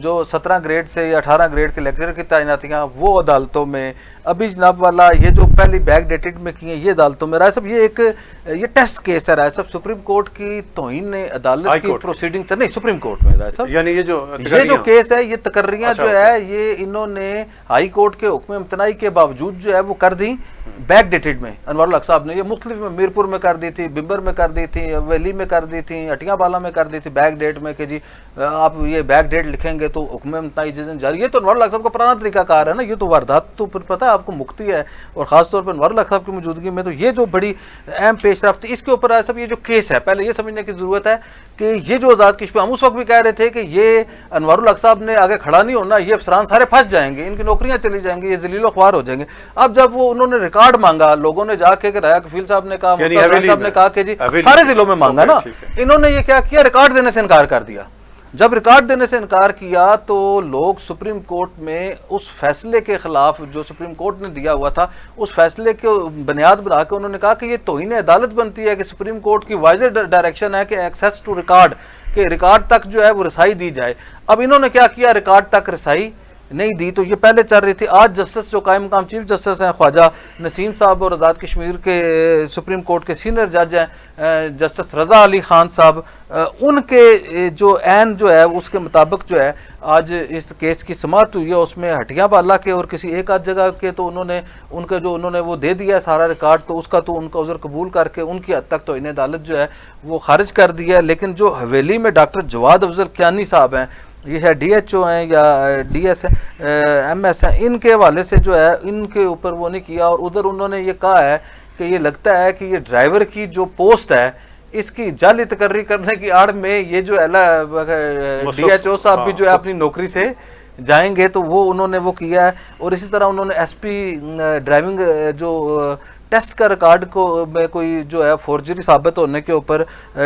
جو 17 گریڈ سے یا 18 گریڈ کے لیکچرر کی تعیناتیاں وہ عدالتوں میں, ابھی جناب والا یہ جو پہلی بیک ڈیٹڈ میں کی ہیں یہ عدالتوں میں. رائے صاحب یہ ٹیسٹ کیس ہے رائے صاحب سپریم کورٹ کی توہین عدالت کی پروسیڈنگ نہیں سپریم کورٹ میں رائے صاحب یعنی یہ جو کیس ہے یہ تقرریاں جو ہے یہ انہوں نے ہائی کورٹ کے حکم امتناعی کے باوجود جو ہے وہ کر دی بیک ڈیٹڈ میں. انوار الحق صاحب نے یہ مختلف میں میرپور میں کر دی تھی, بمبر میں کر دی تھی, ویلی میں کر دی تھی, اٹیاں بالا میں کر دی تھی بیک ڈیٹ میں کہ جی آپ یہ بیک ڈیٹ لکھیں گے تو حکم امتناعی جاری. یہ تو انوار الحق صاحب کا پرانا طریقہ کار ہے نا, یہ تو واردات تو پھر پتہ ہے آپ کو مکتی ہے, اور خاص طور پر انوار الحق صاحب کی موجودگی میں تو یہ جو بڑی اہم پیش رفت اس کے اوپر صاحب یہ جو کیس ہے, پہلے یہ سمجھنے کی ضرورت ہے کہ یہ جو آزاد کشمیر, ہم اس وقت بھی کہہ رہے تھے کہ یہ انوار الحق صاحب نے آگے کھڑا نہیں ہونا, یہ افسران سارے پھنس جائیں گے, ان کی نوکریاں چلی جائیں گی, یہ ذلیل و خوار ہو جائیں گے. اب جب وہ انہوں نے ریکارڈ مانگا, لوگوں نے جا کے رایا کفیل صاحب نے کہا, مرتضی صاحب نے کہا کہ جی سارے ضلعوں میں مانگا نا, انہوں نے یہ کیا کیا, ریکارڈ دینے سے انکار کر دیا. جب ریکارڈ دینے سے انکار کیا تو لوگ سپریم کورٹ میں اس فیصلے کے خلاف جو سپریم کورٹ نے دیا ہوا تھا, اس فیصلے کو بنیاد بنا کے انہوں نے کہا کہ یہ توہین عدالت بنتی ہے کہ سپریم کورٹ کی واضح ڈائریکشن ہے کہ ایکسیس ٹو ریکارڈ, کہ ریکارڈ تک جو ہے وہ رسائی دی جائے. اب انہوں نے کیا کیا, ریکارڈ تک رسائی نہیں دی. تو یہ پہلے چل رہی تھی. آج جسٹس جو قائم مقام چیف جسٹس ہیں خواجہ نسیم صاحب اور آزاد کشمیر کے سپریم کورٹ کے سینئر جج ہیں جسٹس رضا علی خان صاحب, ان کے جو عین جو ہے اس کے مطابق جو ہے آج اس کیس کی سماعت ہوئی ہے. اس میں ہٹیاں بالا کے اور کسی ایک آدھ جگہ کے تو انہوں نے ان کا جو انہوں نے وہ دے دیا ہے سارا ریکارڈ, تو اس کا تو ان کا عذر قبول کر کے ان کی حد تک تو توہین عدالت جو ہے وہ خارج کر دیا ہے. لیکن جو حویلی میں ڈاکٹر جواد افضل کیانی صاحب ہیں, یہ ہے ڈی ایچ او ہیں یا ڈی ایس ایم ایس ہیں, ان کے حوالے سے جو ہے ان کے اوپر وہ نہیں کیا. اور ادھر انہوں نے یہ کہا ہے کہ یہ لگتا ہے کہ یہ ڈرائیور کی جو پوسٹ ہے اس کی جعلی تقرری کرنے کی آڑ میں یہ جو ڈی ایچ او صاحب بھی جو ہے اپنی نوکری سے جائیں گے, تو وہ انہوں نے وہ کیا ہے. اور اسی طرح انہوں نے ایس پی ڈرائیونگ جو ٹیسٹ کا ریکارڈ کو میں کوئی جو ہے فورجری ثابت ہونے کے اوپر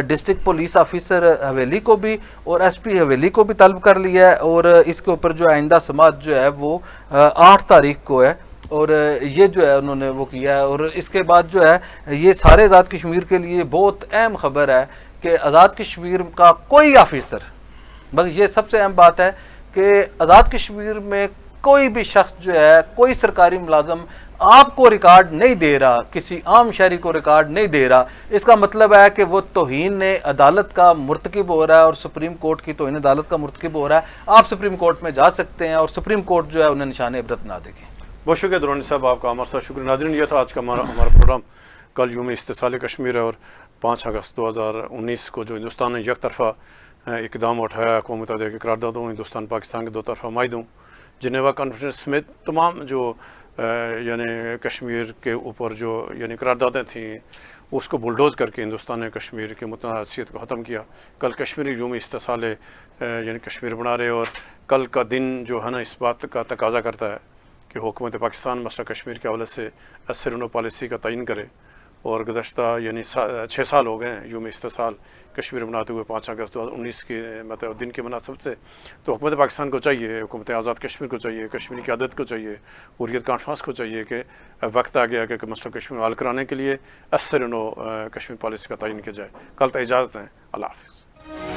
ڈسٹرکٹ پولیس آفیسر حویلی کو بھی اور ایس پی حویلی کو بھی طلب کر لیا ہے. اور اس کے اوپر جو آئندہ سماعت جو ہے وہ 8 تاریخ کو ہے, اور یہ جو ہے انہوں نے وہ کیا ہے. اور اس کے بعد جو ہے یہ سارے آزاد کشمیر کے لیے بہت اہم خبر ہے کہ آزاد کشمیر کا کوئی آفیسر, بس یہ سب سے اہم بات ہے کہ آزاد کشمیر میں کوئی بھی شخص جو ہے, کوئی سرکاری ملازم آپ کو ریکارڈ نہیں دے رہا, کسی عام شہری کو ریکارڈ نہیں دے رہا. اس کا مطلب ہے کہ وہ توہین عدالت کا مرتکب ہو رہا ہے اور سپریم کورٹ کی توہین عدالت کا مرتکب ہو رہا ہے. آپ سپریم کورٹ میں جا سکتے ہیں اور سپریم کورٹ جو ہے انہیں نشان عبرت نہ دے گی. بہت شکریہ درانی صاحب, آپ کا ہمارے ساتھ شکریہ. ناظرین, یہ تھا آج کا ہمارا پروگرام. کل یوم استحصال کشمیر ہے اور 5 اگست 2019 کو جو ہندوستان نے یک طرفہ اقدام اٹھایا قومی متحدہ کی قراردادوں, ہندوستان پاکستان کے 2 طرفہ معاہدوں, جنیوا کانفرنس سمیت تمام جو یعنی کشمیر کے اوپر جو یعنی قراردادیں تھیں اس کو بلڈوز کر کے ہندوستان نے کشمیر کی متنازع حیثیت کو ختم کیا. کل کشمیری یوم استحصال یعنی کشمیر بنا رہے, اور کل کا دن جو ہے نا اس بات کا تقاضا کرتا ہے کہ حکومت پاکستان مسئلہ کشمیر کے حوالے سے SRNO پالیسی کا تعین کرے. اور گزشتہ یعنی 6 سال ہو گئے ہیں یوم استحصال کشمیر مناتے ہوئے 5 اگست 2019 کے مطلب دن کے مناسبت سے. تو حکومت پاکستان کو چاہیے, حکومت آزاد کشمیر کو چاہیے, کشمیری قیادت کو چاہیے, حریت کانفرنس کو چاہیے کہ وقت آ گیا کہ مسئلہ کشمیر حل کرانے کے لیے SRNO کشمیر پالیسی کا تعین کیا جائے. کل تک اجازت ہے, اللہ حافظ.